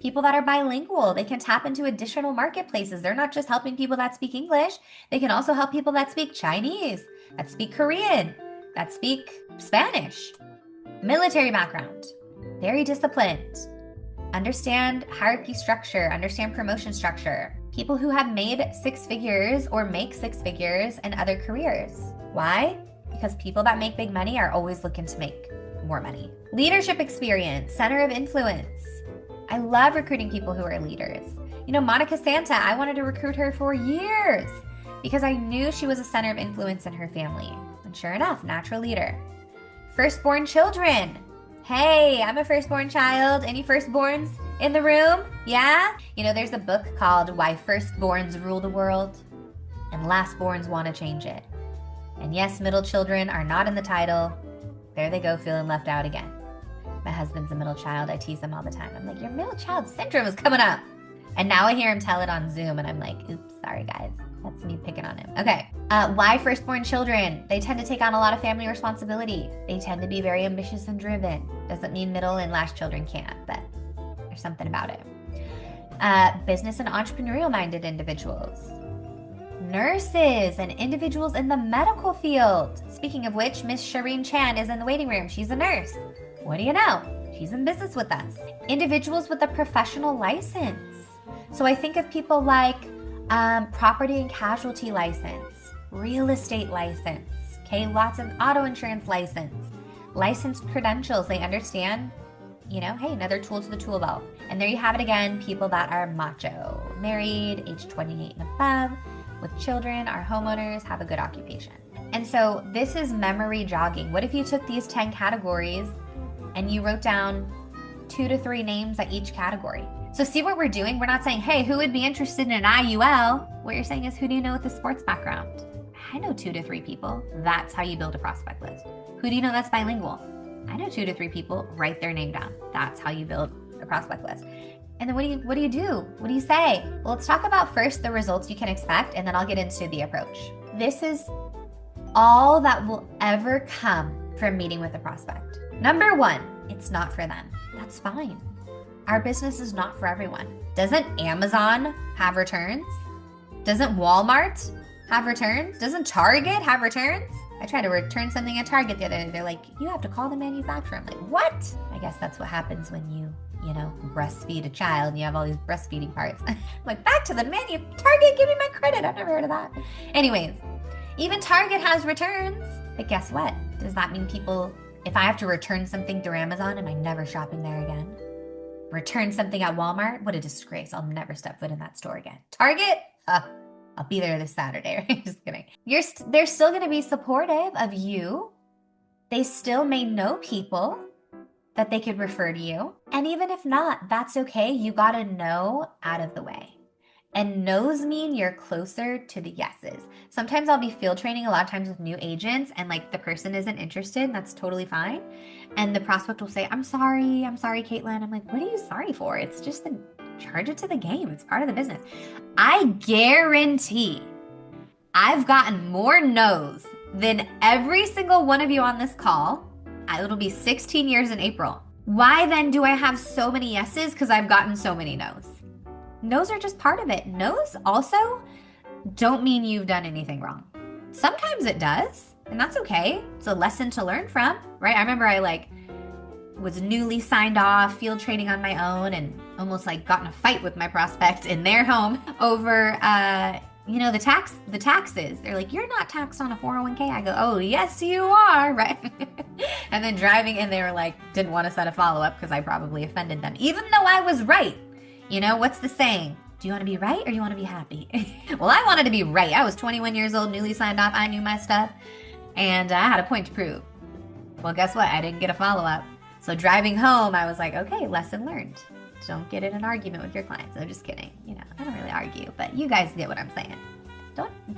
Speaker 1: People that are bilingual, they can tap into additional marketplaces. They're not just helping people that speak English, they can also help people that speak Chinese, that speak Korean, that speak Spanish. Military background, very disciplined, understand hierarchy structure, understand promotion structure. People who have made 6 figures or make 6 figures in other careers. Why? Because people that make big money are always looking to make more money. Leadership experience, center of influence. I love recruiting people who are leaders. You know, Monica Santa, I wanted to recruit her for years because I knew she was a center of influence in her family. And sure enough, natural leader. Firstborn children. Hey, I'm a firstborn child. Any firstborns in the room? Yeah? You know, there's a book called Why Firstborns Rule the World and Lastborns Want to Change It. And yes, middle children are not in the title. There they go, feeling left out again. My husband's a middle child. I tease him all the time. I'm like, your middle child syndrome is coming up. And now I hear him tell it on Zoom and I'm like, oops, sorry guys. That's me picking on him. Okay. Why firstborn children? They tend to take on a lot of family responsibility. They tend to be very ambitious and driven. Doesn't mean middle and last children can't, but there's something about it. Business and entrepreneurial minded individuals. Nurses and individuals in the medical field. Speaking of which, Miss Shireen Chan is in the waiting room. She's a nurse. What do you know? She's in business with us. Individuals with a professional license. So I think of people like property and casualty license, real estate license, okay, lots of auto insurance license, licensed credentials. They understand, you know, hey, another tool to the tool belt. And there you have it again, people that are macho, married, age 28 and above, with children, are homeowners, have a good occupation. And so this is memory jogging. What if you took these 10 categories and you wrote down 2 to 3 names at each category? So see what we're doing? We're not saying, hey, who would be interested in an IUL? What you're saying is, who do you know with a sports background? I know 2 to 3 people. That's how you build a prospect list. Who do you know that's bilingual? I know 2 to 3 people. Write their name down. That's how you build a prospect list. And then what do you do? What do you say? Well, let's talk about first the results you can expect, and then I'll get into the approach. This is all that will ever come from meeting with a prospect. Number 1, it's not for them. That's fine. Our business is not for everyone. Doesn't Amazon have returns? Doesn't Walmart have returns? Doesn't Target have returns? I tried to return something at Target the other day. They're like, you have to call the manufacturer. I'm like, what? I guess that's what happens when you breastfeed a child and you have all these breastfeeding parts. I'm like, back to the Target, give me my credit. I've never heard of that. Anyways, even Target has returns. But guess what? Does that mean people, if I have to return something through Amazon, am I never shopping there again? Return something at Walmart? What a disgrace. I'll never step foot in that store again. Target? I'll be there this Saturday, right? Just kidding. They're still going to be supportive of you. They still may know people that they could refer to you. And even if not, that's okay. You got to know out of the way. And no's mean you're closer to the yeses. Sometimes I'll be field training a lot of times with new agents and like the person isn't interested, and that's totally fine. And the prospect will say, I'm sorry, Caitlin. I'm like, what are you sorry for? It's just charge it to the game. It's part of the business. I guarantee I've gotten more no's than every single one of you on this call. It'll be 16 years in April. Why then do I have so many yeses? Because I've gotten so many no's. No's are just part of it. No's also don't mean you've done anything wrong. Sometimes it does, and that's okay. It's a lesson to learn from, right? I remember I was newly signed off, field training on my own, and almost got in a fight with my prospect in their home over, the taxes. They're like, you're not taxed on a 401k. I go, oh, yes, you are, right? And then driving in, they were like, didn't want to set a follow-up because I probably offended them, even though I was right. You know, what's the saying? Do you want to be right or you want to be happy? Well, I wanted to be right. I was 21 years old, newly signed off. I knew my stuff, and I had a point to prove. Well, guess what? I didn't get a follow-up. So driving home, I was like, okay, lesson learned. Don't get in an argument with your clients. I'm just kidding. I don't really argue, but you guys get what I'm saying.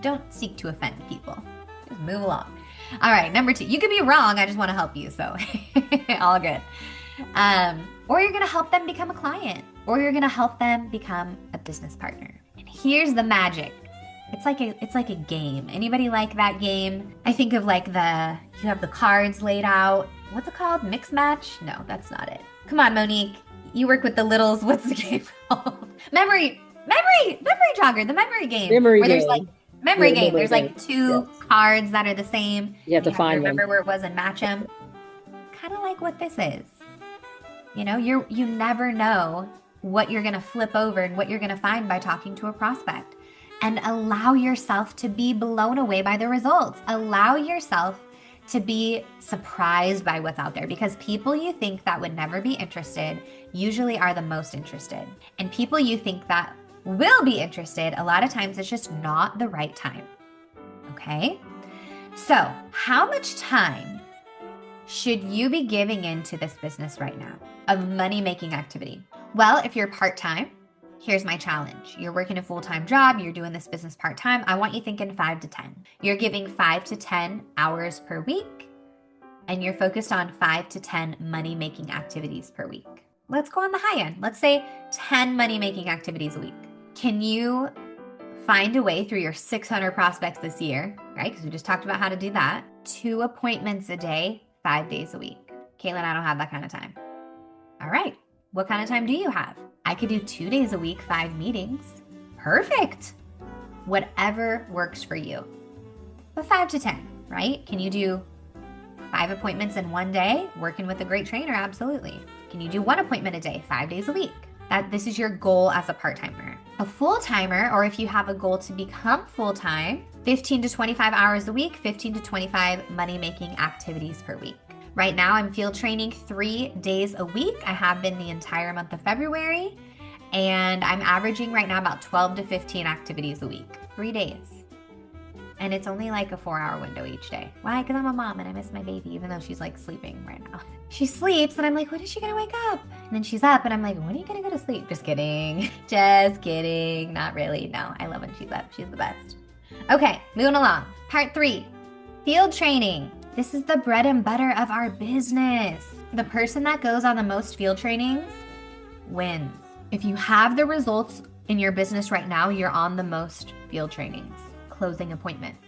Speaker 1: Don't seek to offend people. Just move along. All right, number 2. You could be wrong. I just want to help you, so all good. Or you're going to help them become a client, or you're going to help them become a business partner. And here's the magic. It's like a game. Anybody like that game? I think of you have the cards laid out. What's it called? Mix match? No, that's not it. Come on, Monique. You work with the littles. What's the game called? Memory jogger, the memory game. Memory game. There's 2 cards that are the same.
Speaker 4: You have to find them.
Speaker 1: Remember where it was and match them. It's kind of like what this is. You never know what you're going to flip over and what you're going to find by talking to a prospect. And allow yourself to be blown away by the results. Allow yourself to be surprised by what's out there, because people you think that would never be interested usually are the most interested. And people you think that will be interested, a lot of times it's just not the right time. Okay? So, how much time should you be giving into this business right now of money-making activity? Well, if you're part-time, here's my challenge. You're working a full-time job, you're doing this business part-time. I want you thinking 5 to 10. You're giving 5 to 10 hours per week, and you're focused on 5 to 10 money-making activities per week. Let's go on the high end. Let's say 10 money-making activities a week. Can you find a way through your 600 prospects this year, right? Because we just talked about how to do that. 2 appointments a day, 5 days a week. Caitlin, I don't have that kind of time. All right. What kind of time do you have? I could do 2 days a week, 5 meetings. Perfect. Whatever works for you. But 5 to 10, right? Can you do 5 appointments in one day? Working with a great trainer? Absolutely. Can you do 1 appointment a day, 5 days a week? This is your goal as a part-timer. A full-timer, or if you have a goal to become full-time, 15 to 25 hours a week, 15 to 25 money-making activities per week. Right now, I'm field training 3 days a week. I have been the entire month of February, and I'm averaging right now about 12 to 15 activities a week, 3 days. And it's only like a 4-hour window each day. Why? Because I'm a mom and I miss my baby, even though she's like sleeping right now. She sleeps and I'm like, when is she gonna wake up? And then she's up and I'm like, when are you gonna go to sleep? Just kidding. Just kidding. Not really. No, I love when she's up. She's the best. Okay, moving along. Part 3, field training. This is the bread and butter of our business. The person that goes on the most field trainings wins. If you have the results in your business right now, you're on the most field trainings, closing appointments,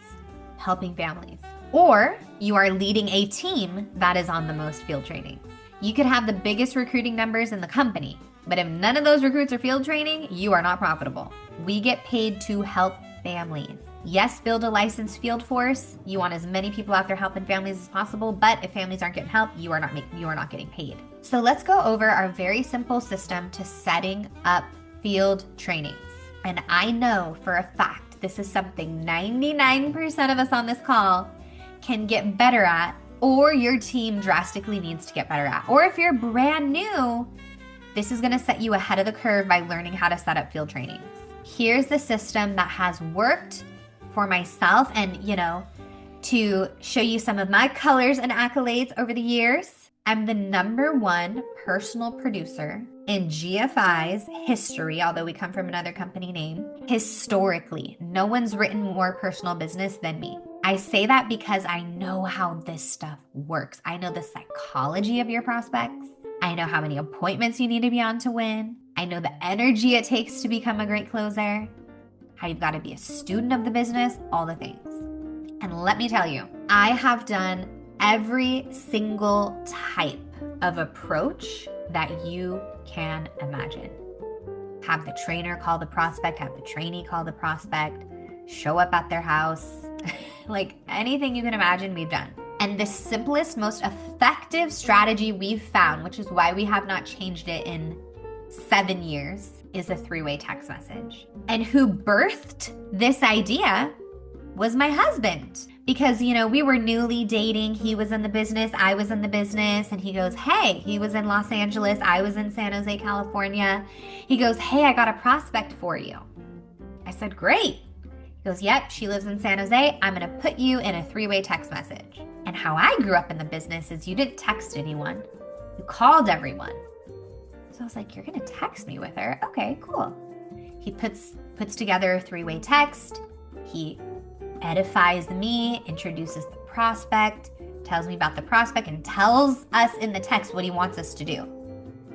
Speaker 1: helping families, or you are leading a team that is on the most field trainings. You could have the biggest recruiting numbers in the company, but if none of those recruits are field training, you are not profitable. We get paid to help families. Yes, build a licensed field force. You want as many people out there helping families as possible, but if families aren't getting help, you are not getting paid. So let's go over our very simple system to setting up field trainings. And I know for a fact this is something 99% of us on this call can get better at, or your team drastically needs to get better at. Or if you're brand new, this is gonna set you ahead of the curve by learning how to set up field trainings. Here's the system that has worked for myself, and to show you some of my colors and accolades over the years. I'm the #1 personal producer in GFI's history, although we come from another company name. Historically, no one's written more personal business than me. I say that because I know how this stuff works. I know the psychology of your prospects. I know how many appointments you need to be on to win. I know the energy it takes to become a great closer, how you've got to be a student of the business, all the things. And let me tell you, I have done every single type of approach that you can imagine. Have the trainer call the prospect, have the trainee call the prospect, show up at their house, like anything you can imagine, we've done. And the simplest, most effective strategy we've found, which is why we have not changed it in 7 years, is a 3-way text message. And who birthed this idea was my husband. Because, we were newly dating. He was in the business, I was in the business. And he goes, hey, he was in Los Angeles, I was in San Jose, California. He goes, hey, I got a prospect for you. I said, great. He goes, yep, she lives in San Jose. I'm gonna put you in a 3-way text message. And how I grew up in the business is you didn't text anyone, you called everyone. So I was like, you're gonna text me with her? Okay, cool. He puts together a 3-way text. He edifies me, introduces the prospect, tells me about the prospect, and tells us in the text what he wants us to do.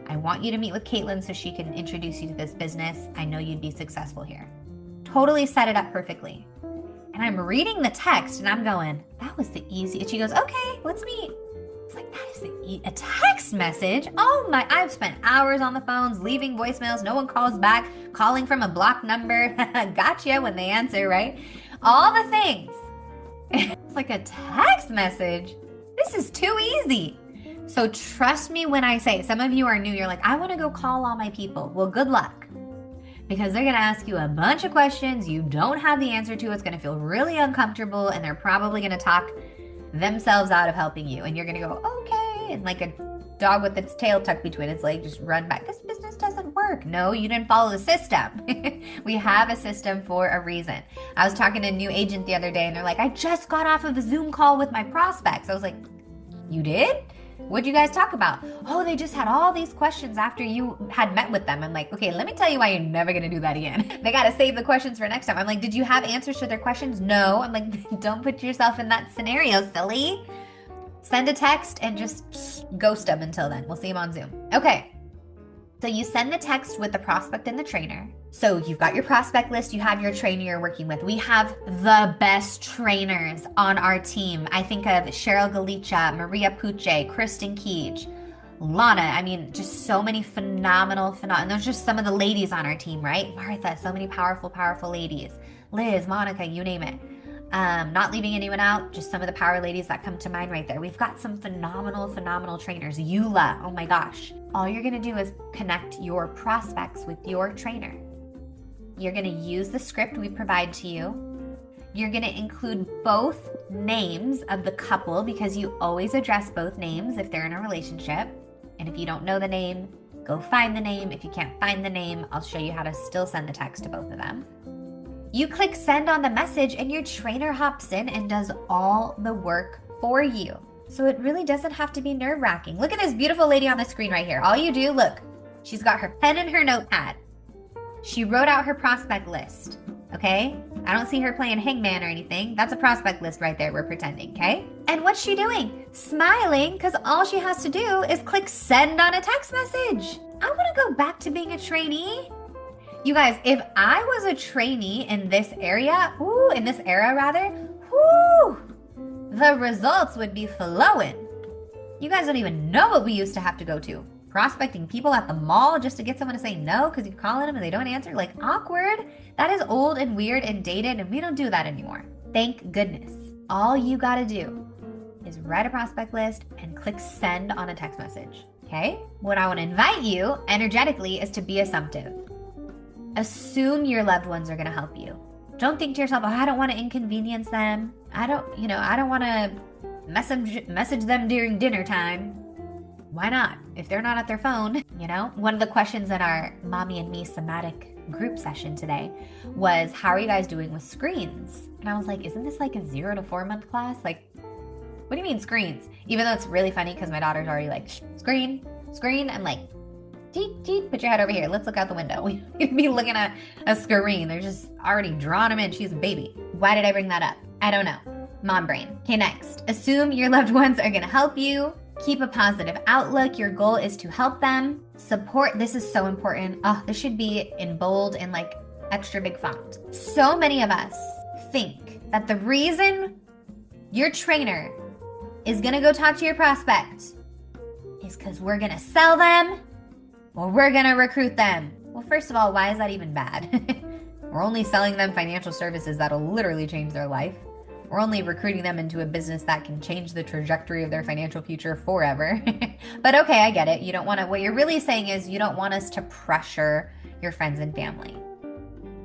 Speaker 1: I want you to meet with Caitlin so she can introduce you to this business. I know you'd be successful here. Totally set it up perfectly. And I'm reading the text and I'm going, that was the easiest. She goes, okay, let's meet. It's like, that is a text message? Oh my, I've spent hours on the phones, leaving voicemails. No one calls back, calling from a blocked number. Gotcha when they answer, right? All the things. It's like a text message. This is too easy. So trust me when I say, some of you are new, you're like, I want to go call all my people. Well, good luck. Because they're going to ask you a bunch of questions you don't have the answer to. It's going to feel really uncomfortable, and they're probably going to talk themselves out of helping you. And you're going to go, okay. And like a dog with its tail tucked between its legs, just run back. This business doesn't work. No, you didn't follow the system. We have a system for a reason. I was talking to a new agent the other day and they're like, I just got off of a Zoom call with my prospects. I was like, you did? What'd you guys talk about? Oh, they just had all these questions after you had met with them. I'm like, okay, let me tell you why you're never gonna do that again. They gotta save the questions for next time. I'm like, did you have answers to their questions? No. I'm like, don't put yourself in that scenario, silly. Send a text and just ghost them until then. We'll see them on Zoom. Okay. So you send the text with the prospect and the trainer. So you've got your prospect list, you have your trainer you're working with. We have the best trainers on our team. I think of Cheryl Galicia, Maria Puche, Kristen Keech, Lana. I mean, just so many phenomenal. And those are just some of the ladies on our team, right? Martha, so many powerful ladies. Liz, Monica, you name it. Not leaving anyone out, just some of the power ladies that come to mind right there. We've got some phenomenal trainers. Eula, oh my gosh. All you're gonna do is connect your prospects with your trainer. You're gonna use the script we provide to you. You're gonna include both names of the couple because you always address both names if they're in a relationship. And if you don't know the name, go find the name. If you can't find the name, I'll show you how to still send the text to both of them. You click send on the message and your trainer hops in and does all the work for you. So it really doesn't have to be nerve-wracking. Look at this beautiful lady on the screen right here. All you do, look, she's got her pen and her notepad. She wrote out her prospect list, okay? I don't see her playing hangman or anything. That's a prospect list right there, we're pretending, okay? And what's she doing? Smiling, because all she has to do is click send on a text message. I wanna go back to being a trainee. You guys, if I was a trainee in this area, in this era rather, the results would be flowing. You guys don't even know what we used to have to go to. Prospecting people at the mall just to get someone to say no because you're calling them and they don't answer. Like, awkward. That is old and weird and dated, and we don't do that anymore. Thank goodness. All you gotta do is write a prospect list and click send on a text message, okay? What I wanna invite you energetically is to be assumptive. Assume your loved ones are gonna help you. Don't think to yourself, oh, I don't wanna inconvenience them. I don't wanna message them during dinner time. Why not? If they're not at their phone, One of the questions in our Mommy and Me somatic group session today was, how are you guys doing with screens? And I was like, isn't this like a 0 to 4 month class? Like, what do you mean screens? Even though it's really funny because my daughter's already like, screen. I'm like, Jeet, put your head over here. Let's look out the window. We'd be looking at a screen. They're just already drawing them in. She's a baby. Why did I bring that up? I don't know. Mom brain. Okay, next. Assume your loved ones are going to help you. Keep a positive outlook. Your goal is to help them. Support. This is so important. Oh, this should be in bold and like extra big font. So many of us think that the reason your trainer is going to go talk to your prospect is because we're going to sell them or we're going to recruit them. Well, first of all, why is that even bad? We're only selling them financial services that'll literally change their life. We're only recruiting them into a business that can change the trajectory of their financial future forever. But okay, I get it. You don't want to, what you're really saying is you don't want us to pressure your friends and family.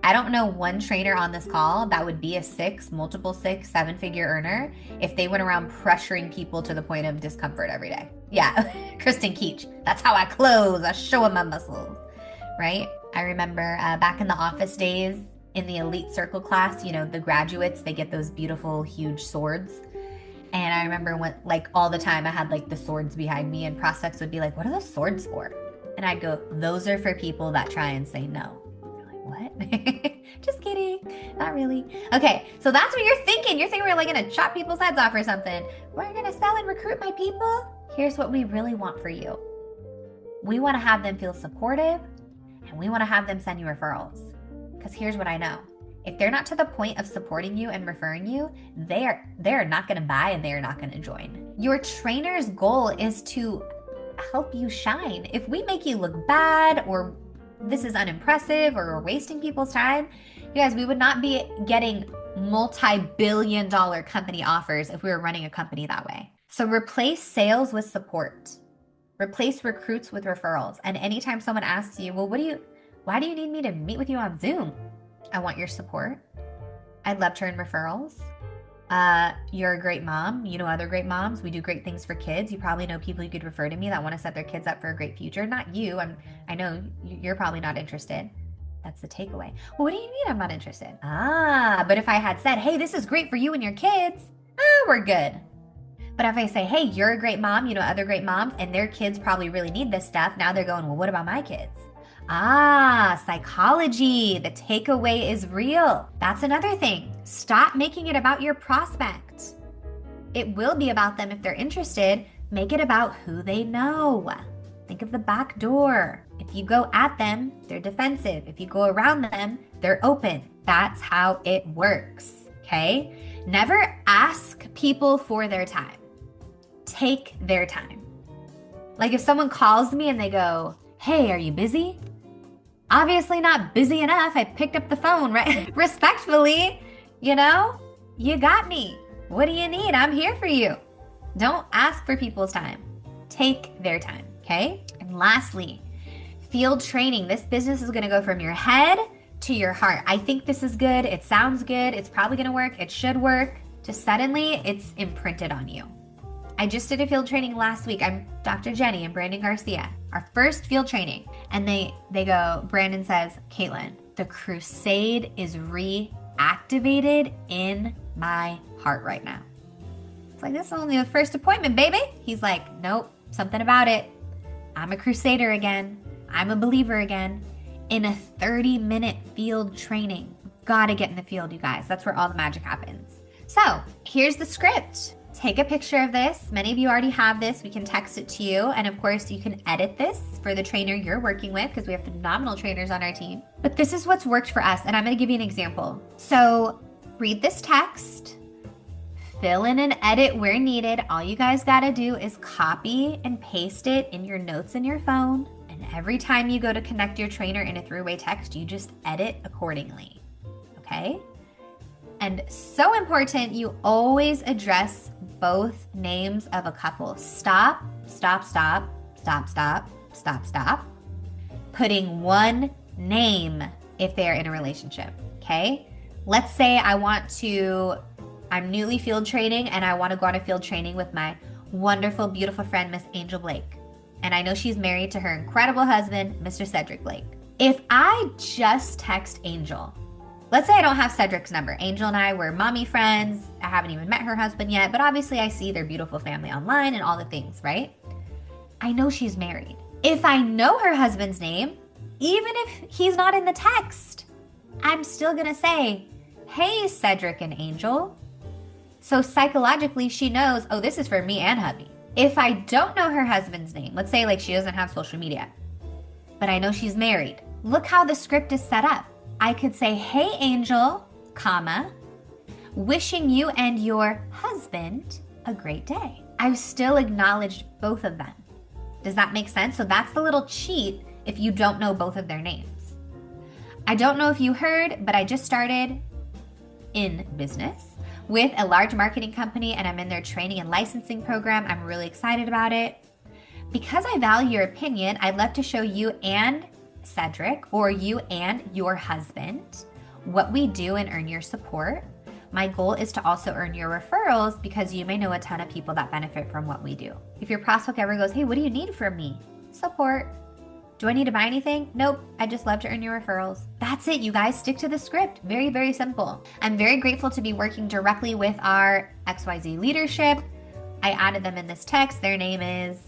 Speaker 1: I don't know one trainer on this call that would be a multiple six, 7-figure earner if they went around pressuring people to the point of discomfort every day. Yeah, Kristen Keech. That's how I close. I show them my muscles, right? I remember back in the office days in the elite circle class, the graduates, they get those beautiful, huge swords. And I remember when, like, all the time I had like the swords behind me and prospects would be like, what are those swords for? And I'd go, those are for people that try and say no. What? Just kidding. Not really. Okay, so that's what you're thinking. You're thinking we're like gonna chop people's heads off or something. We're gonna sell and recruit my people. Here's what we really want for you. We want to have them feel supportive, and we want to have them send you referrals. Because here's what I know. If they're not to the point of supporting you and referring you, they're not gonna buy and they're not gonna join. Your trainer's goal is to help you shine. If we make you look bad or this is unimpressive or we're wasting people's time, you guys, we would not be getting multi-billion-dollar company offers if we were running a company that way. So replace sales with support. Replace recruits with referrals. And anytime someone asks you, well, why do you need me to meet with you on Zoom? I want your support. I'd love to earn referrals. You're a great mom. You know other great moms. We do great things for kids. You probably know people you could refer to me that want to set their kids up for a great future. Not you. I know you're probably not interested. That's the takeaway. Well, what do you mean I'm not interested? But if I had said, hey, this is great for you and your kids, we're good. But if I say, hey, you're a great mom, you know other great moms, and their kids probably really need this stuff, now they're going, well, what about my kids? Psychology. The takeaway is real. That's another thing. Stop making it about your prospect. It will be about them if they're interested. Make it about who they know. Think of the back door. If you go at them, they're defensive. If you go around them, they're open. That's how it works, okay? Never ask people for their time. Take their time. Like if someone calls me and they go, hey, are you busy? Obviously not busy enough. I picked up the phone, right? Respectfully, you got me. What do you need? I'm here for you. Don't ask for people's time. Take their time, okay? And lastly, field training. This business is gonna go from your head to your heart. I think this is good. It sounds good. It's probably gonna work. It should work. Just suddenly it's imprinted on you. I just did a field training last week. I'm Dr. Jenny and Brandon Garcia, our first field training. And they go, Brandon says, Caitlin, the crusade is reactivated in my heart right now. It's like, this is only the first appointment, baby. He's like, nope, something about it. I'm a crusader again. I'm a believer again. In a 30-minute field training. Gotta get in the field, you guys. That's where all the magic happens. So here's the script. Take a picture of this. Many of you already have this. We can text it to you. And of course, you can edit this for the trainer you're working with because we have phenomenal trainers on our team. But this is what's worked for us. And I'm going to give you an example. So read this text, fill in and edit where needed. All you guys got to do is copy and paste it in your notes in your phone. And every time you go to connect your trainer in a three-way text, you just edit accordingly. Okay? And so important, you always address both names of a couple. Stop, stop, stop, stop, stop, stop, stop. Putting one name if they're in a relationship, okay? Let's say I'm newly field training and I want to go on a field training with my wonderful, beautiful friend, Miss Angel Blake. And I know she's married to her incredible husband, Mr. Cedric Blake. If I just text Angel, let's say I don't have Cedric's number. Angel and I were mommy friends. I haven't even met her husband yet, but obviously I see their beautiful family online and all the things, right? I know she's married. If I know her husband's name, even if he's not in the text, I'm still gonna say, hey, Cedric and Angel. So psychologically, she knows, oh, this is for me and hubby. If I don't know her husband's name, let's say like she doesn't have social media, but I know she's married. Look how the script is set up. I could say, hey, Angel, comma, wishing you and your husband a great day. I've still acknowledged both of them. Does that make sense? So that's the little cheat if you don't know both of their names. I don't know if you heard, but I just started in business with a large marketing company and I'm in their training and licensing program. I'm really excited about it. Because I value your opinion, I'd love to show you and Cedric or you and your husband what we do and earn your support. My goal is to also earn your referrals because you may know a ton of people that benefit from what we do. If your prospect ever goes, hey, what do you need from me? Support. Do I need to buy anything? Nope. I just love to earn your referrals. That's it, you guys. Stick to the script. Very, very simple. I'm very grateful to be working directly with our XYZ leadership. I added them in this text. Their name is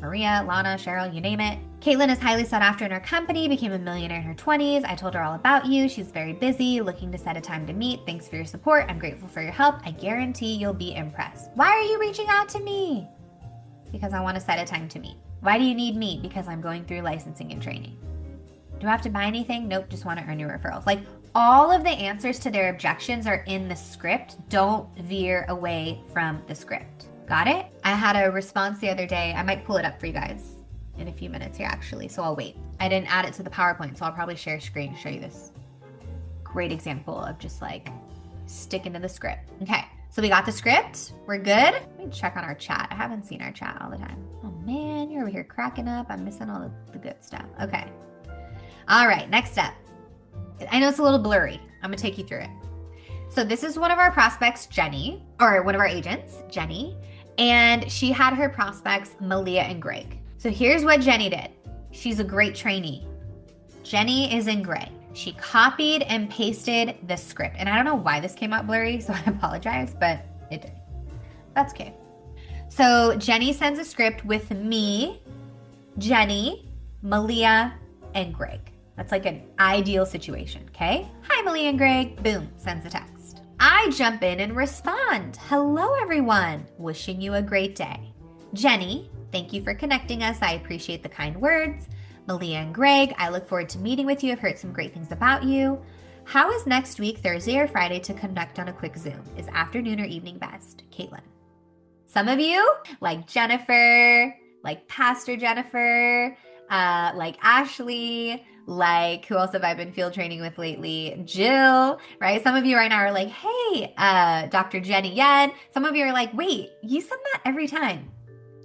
Speaker 1: Maria, Lana, Cheryl, you name it. Caitlin is highly sought after in her company, became a millionaire in her 20s. I told her all about you. She's very busy, looking to set a time to meet. Thanks for your support. I'm grateful for your help. I guarantee you'll be impressed. Why are you reaching out to me? Because I want to set a time to meet. Why do you need me? Because I'm going through licensing and training. Do I have to buy anything? Nope, just want to earn your referrals. Like all of the answers to their objections are in the script. Don't veer away from the script. Got it? I had a response the other day. I might pull it up for you guys in a few minutes here actually, so I'll wait. I didn't add it to the PowerPoint, so I'll probably share screen to show you this great example of just like sticking to the script. Okay, so we got the script. We're good. Let me check on our chat. I haven't seen our chat all the time. Oh man, you're over here cracking up. I'm missing all the good stuff. Okay. All right, next up. I know it's a little blurry. I'm gonna take you through it. So this is one of our prospects, Jenny, or one of our agents, Jenny, and she had her prospects, Malia and Greg. So here's what Jenny did. She's a great trainee. Jenny is in gray. She copied and pasted the script. And I don't know why this came out blurry, so I apologize, but it did. That's okay. So Jenny sends a script with me, Jenny, Malia, and Greg. That's like an ideal situation, okay? Hi, Malia and Greg. Boom, sends a text. I jump in and respond. Hello, everyone. Wishing you a great day. Jenny, thank you for connecting us. I appreciate the kind words. Malia and Greg, I look forward to meeting with you. I've heard some great things about you. How is next week, Thursday or Friday, to connect on a quick Zoom? Is afternoon or evening best? Caitlin. Some of you, like Jennifer, like Pastor Jennifer, like Ashley, like who else have I been field training with lately? Jill, right? Some of you right now are like, hey, Dr. Jenny Yen. Some of you are like, wait, you send that every time.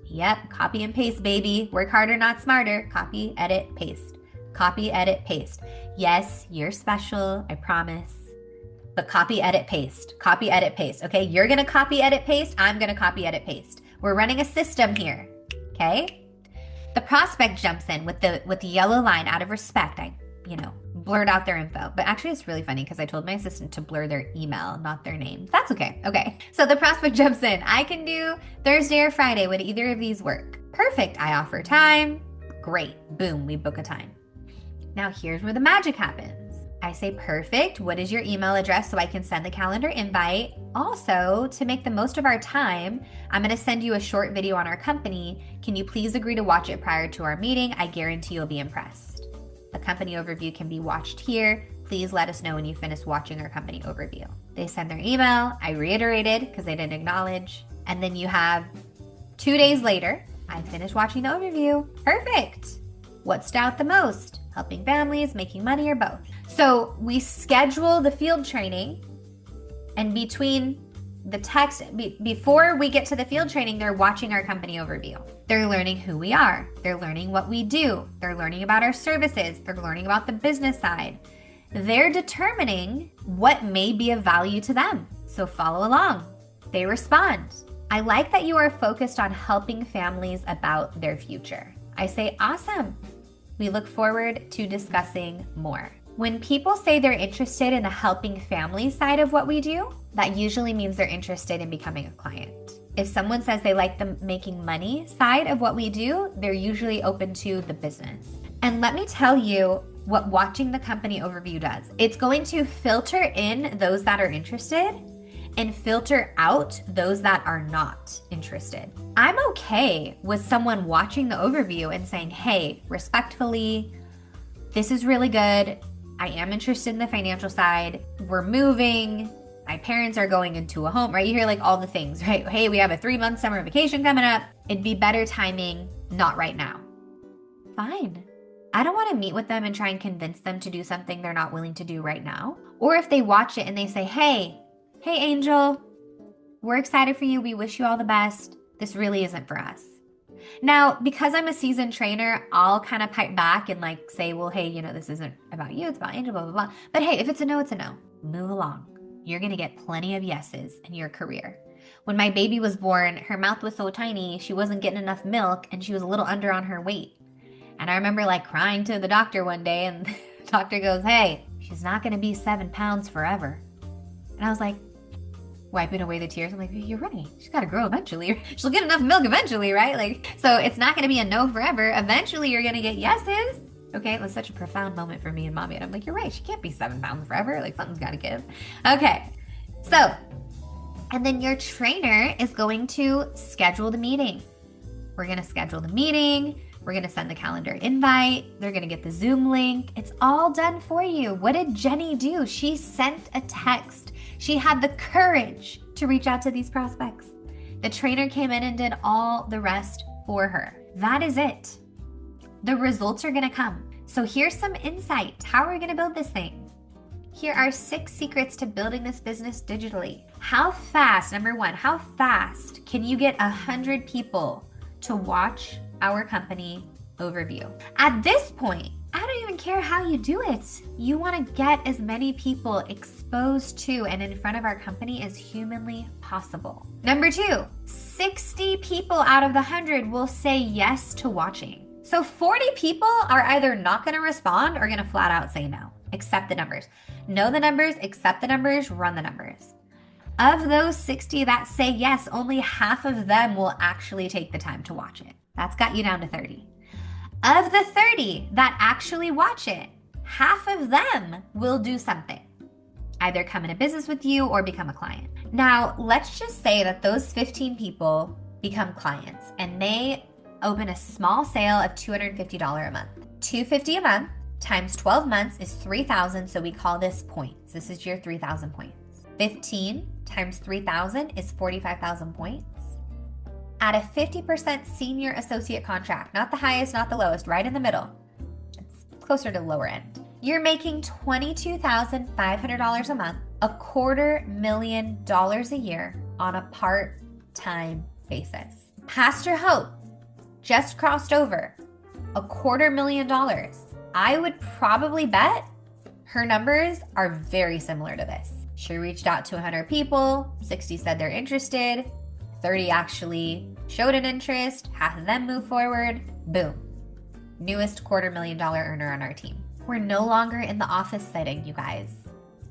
Speaker 1: Yep, copy and paste, baby. Work harder, not smarter. Copy, edit, paste. Copy, edit, paste. Yes, you're special, I promise. But copy, edit, paste. Copy, edit, paste. Okay, you're gonna copy, edit, paste. I'm gonna copy, edit, paste. We're running a system here. Okay? The prospect jumps in with the yellow line out of respect. I, blurred out their info. But actually, it's really funny because I told my assistant to blur their email, not their name. That's okay. Okay. So the prospect jumps in. I can do Thursday or Friday. Would either of these work? Perfect. I offer time. Great. Boom. We book a time. Now here's where the magic happens. I say, perfect. What is your email address so I can send the calendar invite? Also, to make the most of our time, I'm going to send you a short video on our company. Can you please agree to watch it prior to our meeting? I guarantee you'll be impressed. The company overview can be watched here. Please let us know when you finish watching our company overview. They send their email. I reiterated because they didn't acknowledge. And then you have 2 days later, I finished watching the overview. Perfect. What stood out the most? Helping families, making money, or both? So we schedule the field training, and between the text, before we get to the field training, they're watching our company overview. They're learning who we are. They're learning what we do. They're learning about our services. They're learning about the business side. They're determining what may be of value to them. So follow along. They respond. I like that you are focused on helping families about their future. I say, awesome. We look forward to discussing more. When people say they're interested in the helping families side of what we do, that usually means they're interested in becoming a client. If someone says they like the making money side of what we do, they're usually open to the business. And let me tell you what watching the company overview does. It's going to filter in those that are interested and filter out those that are not interested. I'm okay with someone watching the overview and saying, hey, respectfully, this is really good. I am interested in the financial side. We're moving. My parents are going into a home, right? You hear like all the things, right? Hey, we have a 3-month summer vacation coming up. It'd be better timing, not right now. Fine. I don't want to meet with them and try and convince them to do something they're not willing to do right now. Or if they watch it and they say, hey, Angel, we're excited for you. We wish you all the best. This really isn't for us. Now, because I'm a seasoned trainer, I'll kind of pipe back and like say, well, hey, this isn't about you. It's about Angel, blah, blah, blah. But hey, if it's a no, it's a no. Move along. You're going to get plenty of yeses in your career. When my baby was born, her mouth was so tiny, she wasn't getting enough milk and she was a little under on her weight. And I remember like crying to the doctor one day and the doctor goes, hey, she's not going to be 7 pounds forever. And I was like, wiping away the tears. I'm like, you're right. She's got to grow eventually. She'll get enough milk eventually, right? Like, so it's not going to be a no forever. Eventually you're going to get yeses. Okay, it was such a profound moment for me and mommy. And I'm like, you're right. She can't be 7 pounds forever. Like something's got to give. Okay, so, and then your trainer is going to schedule the meeting. We're going to schedule the meeting. We're going to send the calendar invite. They're going to get the Zoom link. It's all done for you. What did Jenny do? She sent a text. She had the courage to reach out to these prospects. The trainer came in and did all the rest for her. That is it. The results are going to come. So here's some insight. How are we going to build this thing? Here are 6 secrets to building this business digitally. How fast, number 1, how fast can you get 100 people to watch our company overview? At this point, I don't even care how you do it. You want to get as many people exposed to and in front of our company as humanly possible. Number 2, 60 people out of the 100 will say yes to watching. So 40 people are either not going to respond or going to flat out say no. Accept the numbers. Know the numbers, accept the numbers, run the numbers. Of those 60 that say yes, only half of them will actually take the time to watch it. That's got you down to 30. Of the 30 that actually watch it, half of them will do something. Either come into business with you or become a client. Now, let's just say that those 15 people become clients and they open a small sale of $250 a month. $250 a month times 12 months is 3,000, so we call this points. This is your 3,000 points. 15 times 3,000 is 45,000 points. At a 50% senior associate contract, not the highest, not the lowest, right in the middle. It's closer to the lower end. You're making $22,500 a month, $250,000 a year on a part-time basis. Pastor Hope just crossed over $250,000. I would probably bet her numbers are very similar to this. She reached out to 100 people, 60 said they're interested, 30 actually showed an interest, half of them moved forward, boom. Newest $250,000 earner on our team. We're no longer in the office setting, you guys.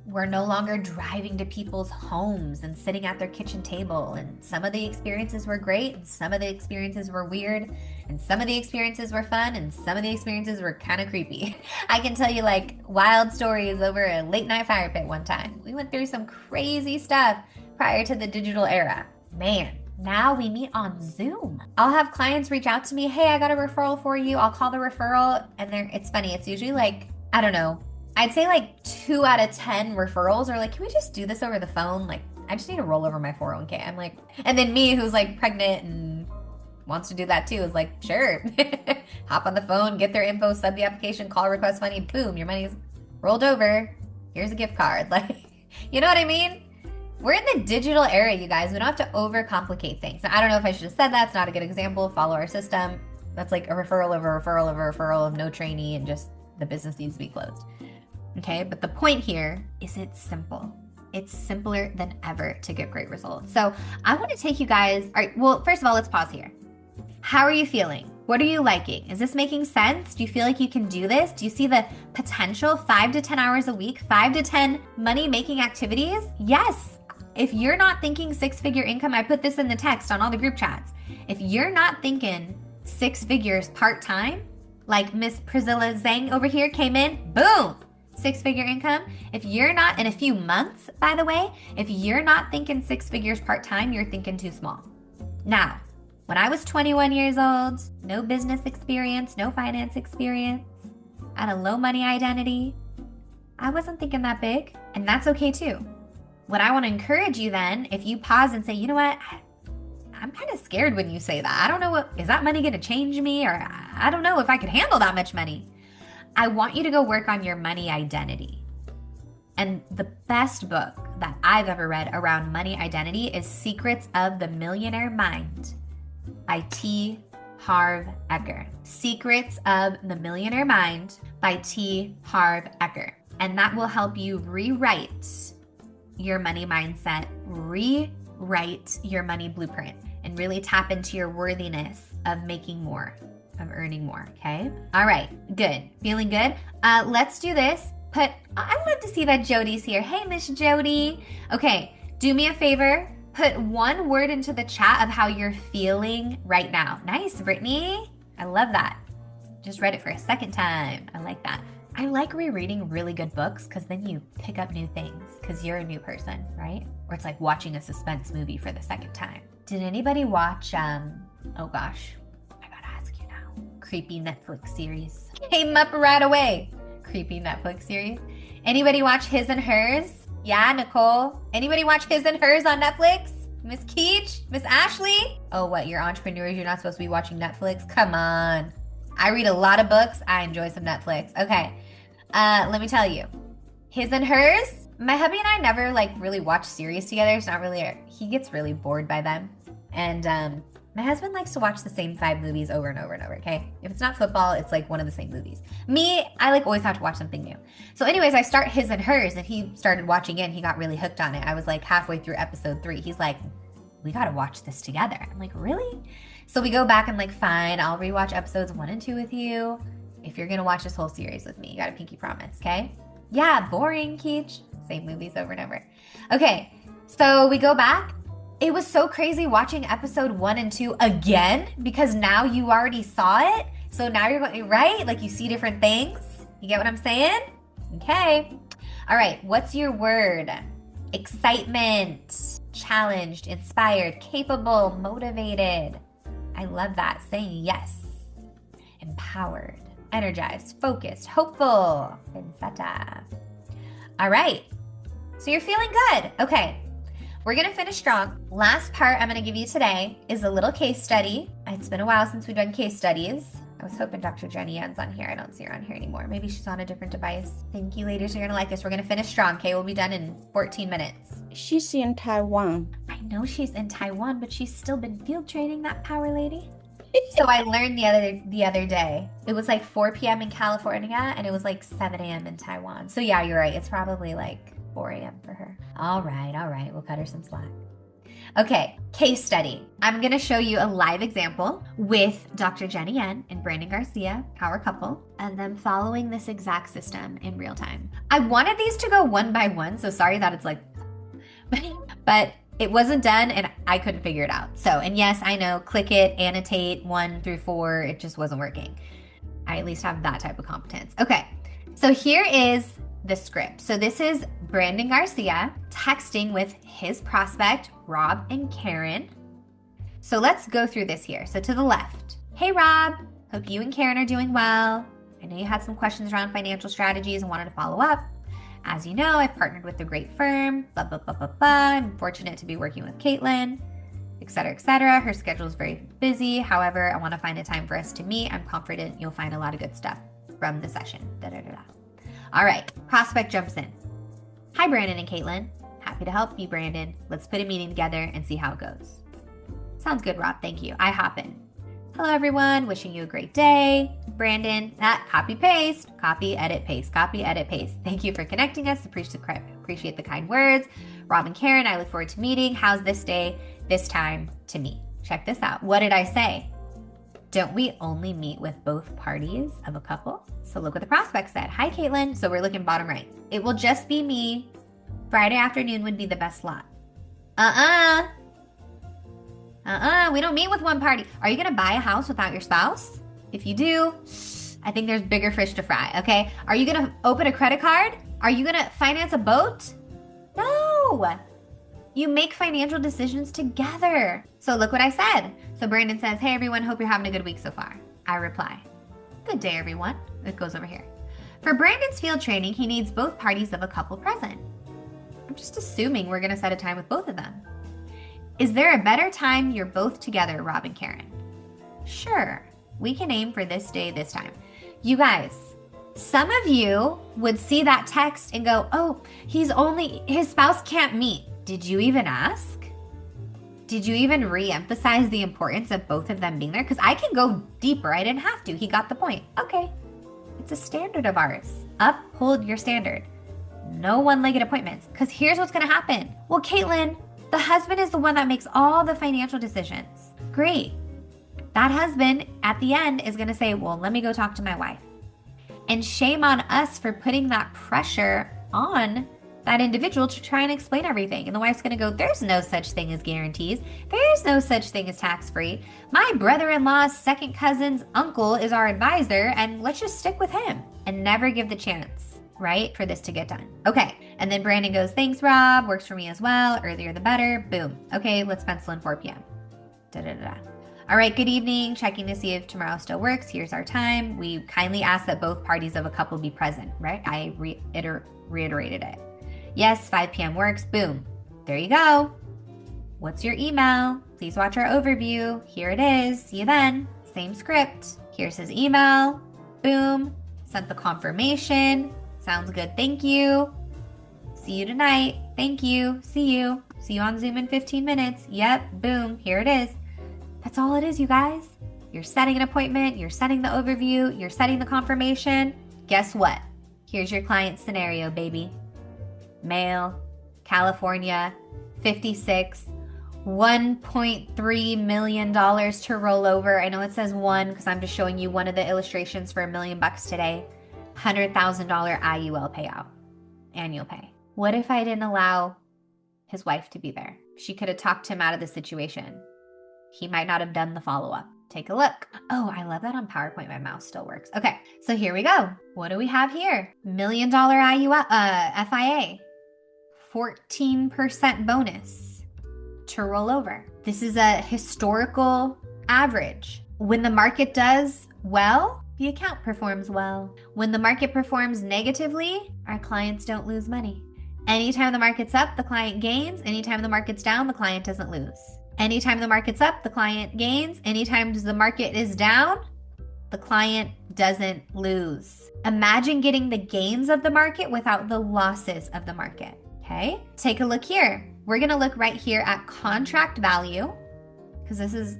Speaker 1: We're no longer driving to people's homes and sitting at their kitchen table. And some of the experiences were great, and some of the experiences were weird, and some of the experiences were fun, and some of the experiences were kind of creepy. I can tell you like wild stories over a late night fire pit one time. We went through some crazy stuff prior to the digital era. Man, now we meet on Zoom. I'll have clients reach out to me, hey, I got a referral for you. I'll call the referral, and it's funny. It's usually like, I don't know, I'd say like 2 out of 10 referrals are like, can we just do this over the phone? Like, I just need to roll over my 401k. I'm like, and then me who's like pregnant and wants to do that too is like, sure. Hop on the phone, get their info, sub the application, call request money, boom, your money's rolled over. Here's a gift card. Like, you know what I mean? We're in the digital era, you guys. We don't have to overcomplicate things. Now, I don't know if I should have said that. It's not a good example. Follow our system. That's like a referral of a referral of a referral of no trainee and just the business needs to be closed. Okay, but the point here is it's simple. It's simpler than ever to get great results. So I want to take you guys, all right, well, first of all, let's pause here. How are you feeling? What are you liking? Is this making sense? Do you feel like you can do this? Do you see the potential? 5 to 10 hours a week, 5 to 10 money-making activities? Yes. If you're not thinking 6-figure income, I put this in the text on all the group chats. If you're not thinking 6 figures part-time, like Miss Priscilla Zhang over here came in, boom, 6-figure income. If you're not, in a few months, by the way, if you're not thinking 6 figures part-time, you're thinking too small. Now, when I was 21 years old, no business experience, no finance experience, I had a low money identity, I wasn't thinking that big, and that's okay too. What I want to encourage you then, if you pause and say, you know what, I'm kind of scared when you say that. I don't know, is that money going to change me? Or I don't know if I could handle that much money. I want you to go work on your money identity. And the best book that I've ever read around money identity is Secrets of the Millionaire Mind by T. Harv Eker. Secrets of the Millionaire Mind by T. Harv Eker. And that will help you rewrite your money mindset, rewrite your money blueprint, and really tap into your worthiness of making more, of earning more, okay? All right, good. Feeling good? Let's do this. I love to see that Jody's here. Hey, Miss Jody. Okay, do me a favor. Put one word into the chat of how you're feeling right now. Nice, Brittany. I love that. Just read it for a second time. I like that. I like rereading really good books because then you pick up new things because you're a new person, right? Or it's like watching a suspense movie for the second time. Did anybody watch, oh gosh, I gotta ask you now. Creepy Netflix series. Came up right away. Creepy Netflix series. Anybody watch His and Hers? Yeah, Nicole. Anybody watch His and Hers on Netflix? Miss Keach? Miss Ashley? Oh, what, you're entrepreneurs, you're not supposed to be watching Netflix? Come on. I read a lot of books. I enjoy some Netflix. Okay, let me tell you. His and Hers? My hubby and I never like really watch series together. It's not really, he gets really bored by them. And My husband likes to watch the same 5 movies over and over and over, okay? If it's not football, it's like one of the same movies. Me, I like always have to watch something new. So anyways, I start his and hers, and he started watching it, and he got really hooked on it. I was like halfway through episode 3. He's like, we gotta watch this together. I'm like, really? So we go back and like, fine, I'll rewatch episodes 1 and 2 with you. If you're gonna watch this whole series with me, you got a pinky promise, okay? Yeah, boring, Keech. Same movies over and over. Okay, so we go back. It was so crazy watching episode 1 and 2 again because now you already saw it. So now you're going, right? Like you see different things. You get what I'm saying? Okay. All right. What's your word? Excitement, challenged, inspired, capable, motivated. I love that. Saying yes. Empowered, energized, focused, hopeful, etc. All right. So you're feeling good. Okay. We're going to finish strong. Last part I'm going to give you today is a little case study. It's been a while since we've done case studies. I was hoping Dr. Jenny Ann's on here. I don't see her on here anymore. Maybe she's on a different device. Thank you, ladies. You're going to like this. We're going to finish strong, okay? We'll be done in 14 minutes.
Speaker 4: She's in Taiwan.
Speaker 1: I know she's in Taiwan, but she's still been field training, that power lady. So I learned the other day. It was like 4 p.m. in California, and it was like 7 a.m. in Taiwan. So yeah, you're right. It's probably like 4 a.m. for her. All right. We'll cut her some slack. Okay, case study. I'm going to show you a live example with Dr. Jenny Ann and Brandon Garcia, our couple, and them following this exact system in real time. I wanted these to go one by one, so sorry that it's like, but it wasn't done and I couldn't figure it out. So, and yes, I know, click it, annotate 1 through 4, it just wasn't working. I at least have that type of competence. Okay, so here is the script. So this is Brandon Garcia texting with his prospect, Rob and Karen. So let's go through this here. So to the left, hey Rob, hope you and Karen are doing well. I know you had some questions around financial strategies and wanted to follow up. As you know, I've partnered with a great firm, blah, blah, blah, blah, blah. I'm fortunate to be working with Caitlin, et cetera, et cetera. Her schedule is very busy. However, I want to find a time for us to meet. I'm confident you'll find a lot of good stuff from the session. Da, da, da, da. All right, prospect jumps in. Hi, Brandon and Caitlin. Happy to help you, Brandon. Let's put a meeting together and see how it goes. Sounds good, Rob. Thank you. I hop in. Hello, everyone. Wishing you a great day. Brandon, copy, paste, copy, edit, paste, copy, edit, paste. Thank you for connecting us. Appreciate the kind words. Rob and Karen, I look forward to meeting. How's this day, this time to meet? Check this out. What did I say? Don't we only meet with both parties of a couple? So look what the prospect said. Hi, Caitlin. So we're looking bottom right. It will just be me. Friday afternoon would be the best slot. We don't meet with one party. Are you going to buy a house without your spouse? If you do, I think there's bigger fish to fry, okay? Are you going to open a credit card? Are you going to finance a boat? No. You make financial decisions together. So look what I said. So Brandon says, hey, everyone, hope you're having a good week so far. I reply, good day, everyone. It goes over here. For Brandon's field training, he needs both parties of a couple present. I'm just assuming we're going to set a time with both of them. Is there a better time you're both together, Rob and Karen? Sure. We can aim for this day, this time. You guys, some of you would see that text and go, oh, his spouse can't meet. Did you even ask? Did you even re-emphasize the importance of both of them being there? Because I can go deeper. I didn't have to. He got the point. Okay. It's a standard of ours. Uphold your standard. No one-legged appointments. Because here's what's going to happen. Well, Caitlin, the husband is the one that makes all the financial decisions. Great. That husband at the end is going to say, well, let me go talk to my wife. And shame on us for putting that pressure on that individual to try and explain everything. And the wife's going to go, there's no such thing as guarantees. There's no such thing as tax-free. My brother-in-law's second cousin's uncle is our advisor, and let's just stick with him and never give the chance, right, for this to get done. Okay. And then Brandon goes, thanks, Rob. Works for me as well. Earlier the better. Boom. Okay, let's pencil in 4 p.m. Da-da-da-da. All right, good evening. Checking to see if tomorrow still works. Here's our time. We kindly ask that both parties of a couple be present, right? I reiterated it. Yes, 5 p.m. works. Boom. There you go. What's your email? Please watch our overview. Here it is. See you then. Same script. Here's his email. Boom. Sent the confirmation. Sounds good. Thank you. See you tonight. Thank you. See you. See you on Zoom in 15 minutes. Yep. Boom. Here it is. That's all it is, you guys. You're setting an appointment, you're setting the overview, you're setting the confirmation. Guess what? Here's your client scenario, baby. Male, California, 56, $1.3 million to roll over. I know it says one because I'm just showing you one of the illustrations for $1 million today. $100,000 IUL payout, annual pay. What if I didn't allow his wife to be there? She could have talked him out of the situation. He might not have done the follow-up. Take a look. Oh, I love that on PowerPoint. My mouse still works. Okay, so here we go. What do we have here? $1 million IUL, FIA, 14% bonus to roll over. This is a historical average. When the market does well, the account performs well. When the market performs negatively, our clients don't lose money. Anytime the market's up, the client gains. Anytime the market's down, the client doesn't lose. Anytime the market's up, the client gains. Anytime the market is down, the client doesn't lose. Imagine getting the gains of the market without the losses of the market, okay? Take a look here. We're gonna look right here at contract value, because this is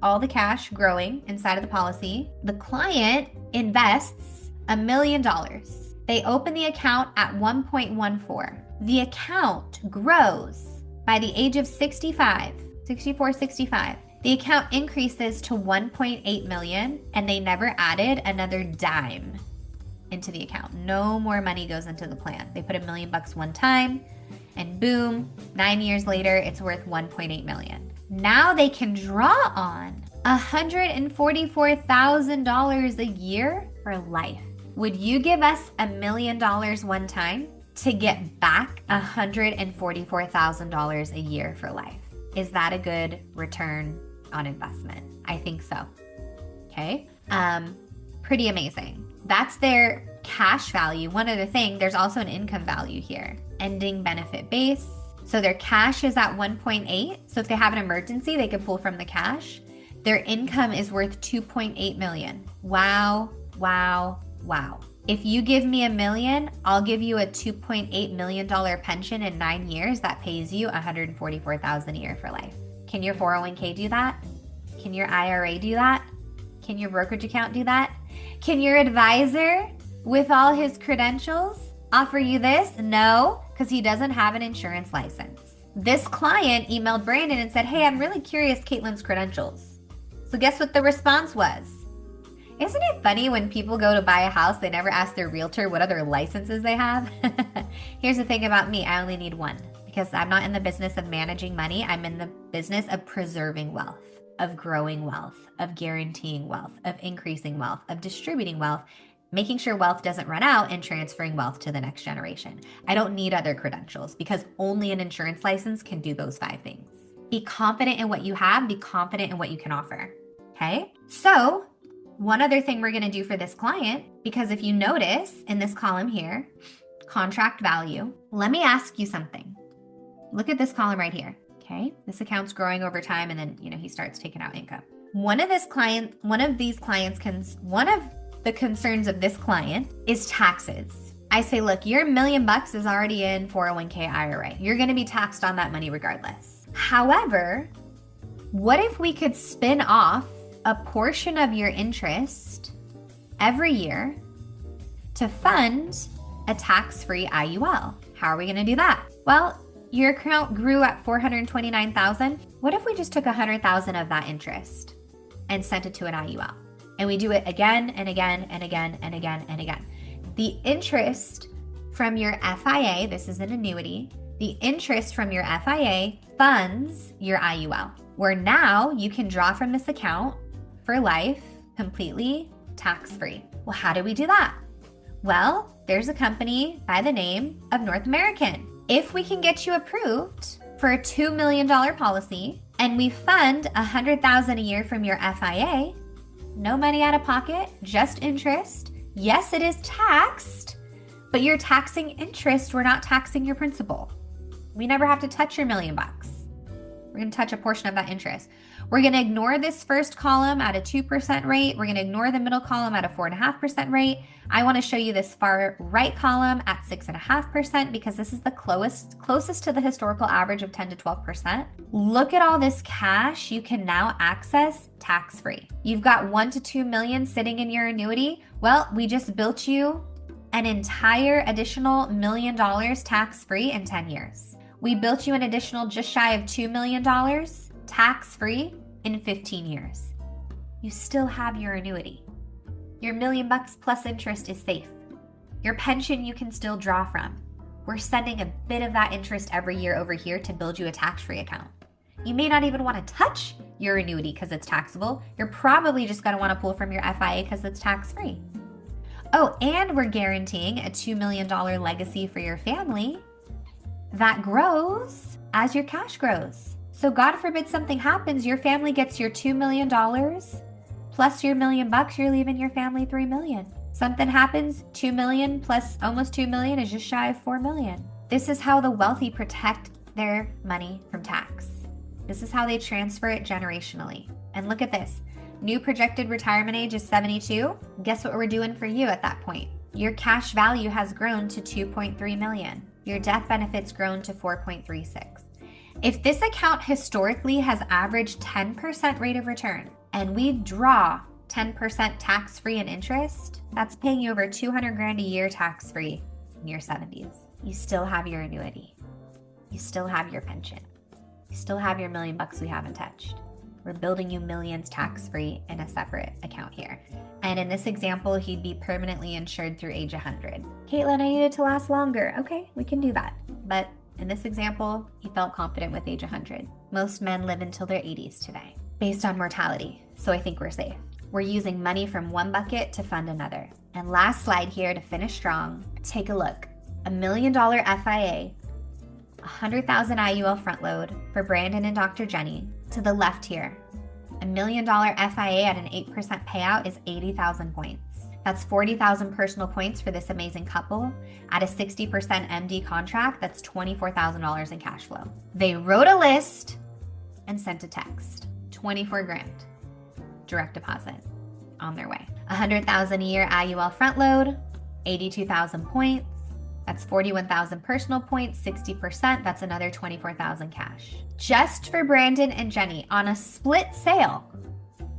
Speaker 1: all the cash growing inside of the policy. The client invests $1 million. They open the account at 1.14. The account grows by the age of 64, 65. The account increases to 1.8 million, and they never added another dime into the account. No more money goes into the plan. They put $1 million one time, and boom, 9 years later, it's worth 1.8 million. Now they can draw on $144,000 a year for life. Would you give us $1 million one time to get back $144,000 a year for life? Is that a good return on investment? I think so. Okay. Pretty amazing. That's their cash value. One other thing, there's also an income value here. Ending benefit base. So their cash is at 1.8. So if they have an emergency, they could pull from the cash. Their income is worth 2.8 million. Wow, wow, wow. If you give me $1 million, I'll give you a $2.8 million pension in 9 years that pays you $144,000 a year for life. Can your 401k do that? Can your IRA do that? Can your brokerage account do that? Can your advisor with all his credentials offer you this? No, because he doesn't have an insurance license. This client emailed Brandon and said, hey, I'm really curious Caitlin's credentials. So guess what the response was? Isn't it funny when people go to buy a house, they never ask their realtor what other licenses they have? Here's the thing about me, I only need one because I'm not in the business of managing money. I'm in the business of preserving wealth, of growing wealth, of guaranteeing wealth, of increasing wealth, of distributing wealth, making sure wealth doesn't run out and transferring wealth to the next generation. I don't need other credentials because only an insurance license can do those 5 things. Be confident in what you have, be confident in what you can offer, okay? So, one other thing we're gonna do for this client, because if you notice in this column here, contract value, let me ask you something. Look at this column right here, okay? This account's growing over time and then, he starts taking out income. One of the concerns of this client is taxes. I say, look, your $1 million is already in 401k IRA. You're gonna be taxed on that money regardless. However, what if we could spin off a portion of your interest every year to fund a tax-free IUL? How are we going to do that? Well, your account grew at $429,000. What if we just took $100,000 of that interest and sent it to an IUL? And we do it again and again and again and again and again. The interest from your FIA, this is an annuity, the interest from your FIA funds your IUL, where now you can draw from this account for life, completely tax-free. Well, how do we do that? Well, there's a company by the name of North American. If we can get you approved for a $2 million policy and we fund $100,000 a year from your FIA, no money out of pocket, just interest. Yes, it is taxed, but you're taxing interest. We're not taxing your principal. We never have to touch your $1 million. We're going to touch a portion of that interest. We're going to ignore this first column at a 2% rate. We're going to ignore the middle column at a 4.5% rate. I want to show you this far right column at 6.5% because this is the closest to the historical average of 10 to 12%. Look at all this cash you can now access tax-free. You've got 1 to 2 million sitting in your annuity. Well, we just built you an entire additional $1 million tax-free in 10 years. We built you an additional just shy of $2 million tax-free in 15 years. You still have your annuity. Your $1 million plus interest is safe. Your pension you can still draw from. We're sending a bit of that interest every year over here to build you a tax-free account. You may not even want to touch your annuity because it's taxable. You're probably just going to want to pull from your FIA because it's tax-free. Oh, and we're guaranteeing a $2 million legacy for your family that grows as your cash grows. So God forbid something happens, your family gets your $2 million plus your $1 million, you're leaving your family $3 million. Something happens, 2 million plus almost 2 million is just shy of 4 million. This is how the wealthy protect their money from tax. This is how they transfer it generationally. And look at this. New projected retirement age is 72. Guess what we're doing for you at that point? Your cash value has grown to 2.3 million. Your death benefits grown to 4.36. If this account historically has averaged 10% rate of return and we draw 10% tax-free in interest, that's paying you over 200 grand a year tax-free in your 70s. You still have your annuity. You still have your pension. You still have your $1 million we haven't touched. We're building you millions tax-free in a separate account here. And in this example, he'd be permanently insured through age 100. Caitlin, I need it to last longer. Okay, we can do that. But in this example, he felt confident with age 100. Most men live until their 80s today, based on mortality. So I think we're safe. We're using money from one bucket to fund another. And last slide here to finish strong. Take a look. $1 million FIA, 100,000 IUL front load for Brandon and Dr. Jenny. To the left here, $1 million FIA at an 8% payout is 80,000 points. That's 40,000 personal points for this amazing couple. At a 60% MD contract, that's $24,000 in cash flow. They wrote a list and sent a text. 24 grand. Direct deposit on their way. 100,000 a year IUL front load, 82,000 points. That's 41,000 personal points, 60%, that's another 24,000 cash. Just for Brandon and Jenny on a split sale,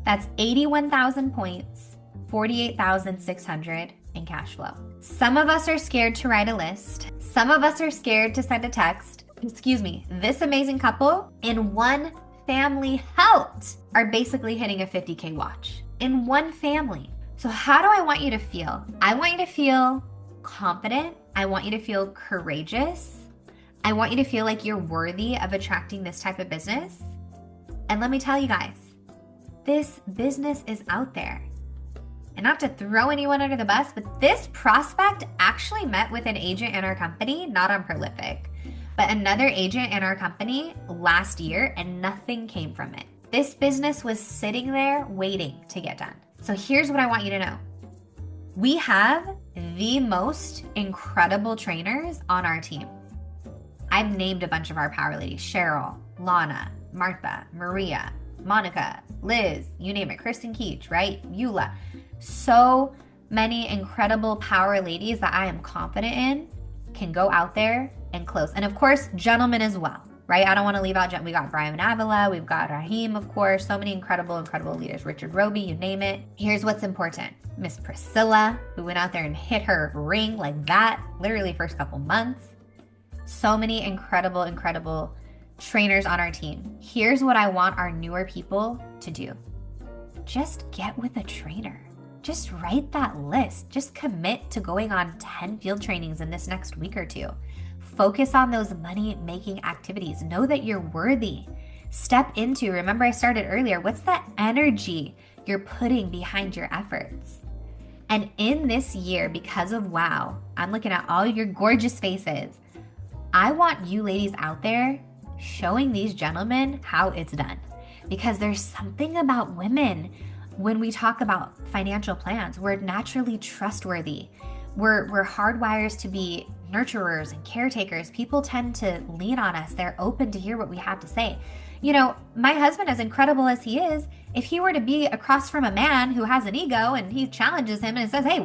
Speaker 1: that's 81,000 points, 48,600 in cash flow. Some of us are scared to write a list. Some of us are scared to send a text. Excuse me, this amazing couple in one family health are basically hitting a 50K watch in one family. So how do I want you to feel? I want you to feel confident. I want you to feel courageous. I want you to feel like you're worthy of attracting this type of business. And let me tell you guys, this business is out there. And not to throw anyone under the bus, but this prospect actually met with an agent in our company, not on Prolific, but another agent in our company last year, and nothing came from it. This business was sitting there waiting to get done. So here's what I want you to know. We have the most incredible trainers on our team. I've named a bunch of our power ladies: Cheryl, Lana, Martha, Maria, Monica, Liz, you name it, Kristen Keach, right? Eula. So many incredible power ladies that I am confident in can go out there and close. And of course, gentlemen as well, right? I don't want to leave out, we got Brian Avila, we've got Raheem, of course, so many incredible leaders, Richard Roby, you name it. Here's what's important. Miss Priscilla, who went out there and hit her ring like that, literally first couple months. So many incredible trainers on our team. Here's what I want our newer people to do. Just get with a trainer. Just write that list. Just commit to going on 10 field trainings in this next week or two. Focus on those money-making activities. Know that you're worthy. Step into, remember I started earlier, what's that energy you're putting behind your efforts? And in this year, because of WOW, I'm looking at all your gorgeous faces. I want you ladies out there showing these gentlemen how it's done. Because there's something about women when we talk about financial plans. We're naturally trustworthy. We're hardwired to be nurturers and caretakers, people tend to lean on us. They're open to hear what we have to say. You know, my husband, as incredible as he is, if he were to be across from a man who has an ego and he challenges him and says, hey,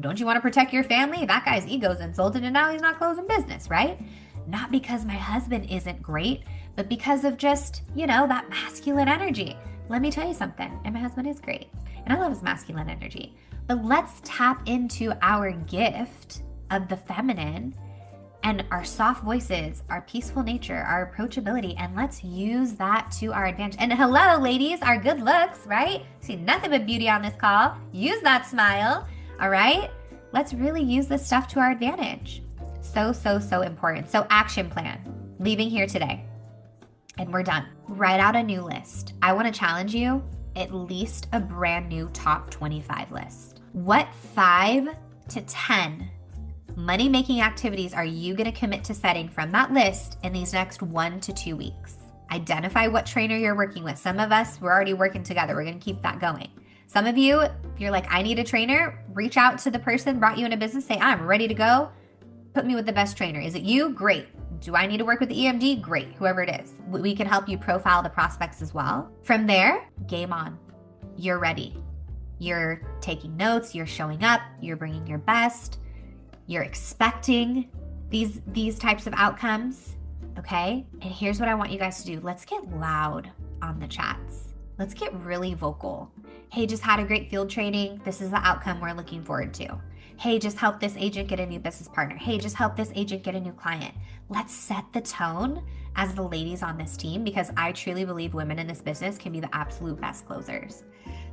Speaker 1: don't you want to protect your family? That guy's ego's insulted and now he's not closing business, right? Not because my husband isn't great, but because of just, that masculine energy. Let me tell you something, and my husband is great, and I love his masculine energy. But let's tap into our gift of the feminine and our soft voices, our peaceful nature, our approachability, and let's use that to our advantage. And hello, ladies, our good looks, right? See nothing but beauty on this call. Use that smile, all right? Let's really use this stuff to our advantage. So, so, so important. So action plan, leaving here today. And we're done. Write out a new list. I want to challenge you, at least a brand new top 25 list. What 5 to 10 money-making activities are you going to commit to setting from that list in these next 1 to 2 weeks? Identify what trainer you're working with. Some of us, we're already working together. We're going to keep that going. Some of you, if you're like, I need a trainer, reach out to the person brought you into business, say, I'm ready to go. Put me with the best trainer. Is it you? Great. Do I need to work with the EMD? Great. Whoever it is. We can help you profile the prospects as well. From there, game on. You're ready. You're taking notes. You're showing up. You're bringing your best. You're expecting these types of outcomes. Okay? And here's what I want you guys to do. Let's get loud on the chats. Let's get really vocal. Hey, just had a great field training. This is the outcome we're looking forward to. Hey, just help this agent get a new business partner. Hey, just help this agent get a new client. Let's set the tone as the ladies on this team, because I truly believe women in this business can be the absolute best closers.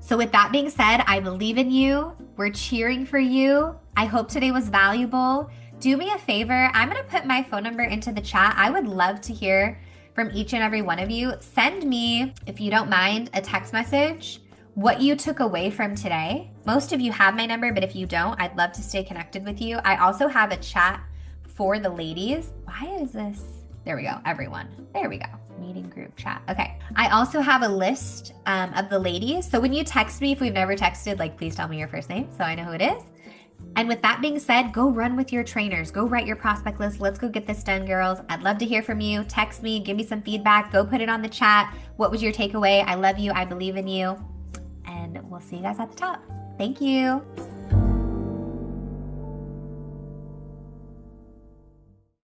Speaker 1: So with that being said, I believe in you. We're cheering for you. I hope today was valuable. Do me a favor. I'm going to put my phone number into the chat. I would love to hear from each and every one of you. Send me, if you don't mind, a text message what you took away from today. Most of you have my number, but if you don't, I'd love to stay connected with you. I also have a chat for the ladies. Why is this? There we go, everyone. There we go. Meeting group chat. Okay. I also have a list of the ladies. So when you text me, if we've never texted, please tell me your first name so I know who it is. And with that being said, go run with your trainers. Go write your prospect list. Let's go get this done, girls. I'd love to hear from you. Text me, give me some feedback. Go put it on the chat. What was your takeaway? I love you. I believe in you. And we'll see you guys at the top. Thank you.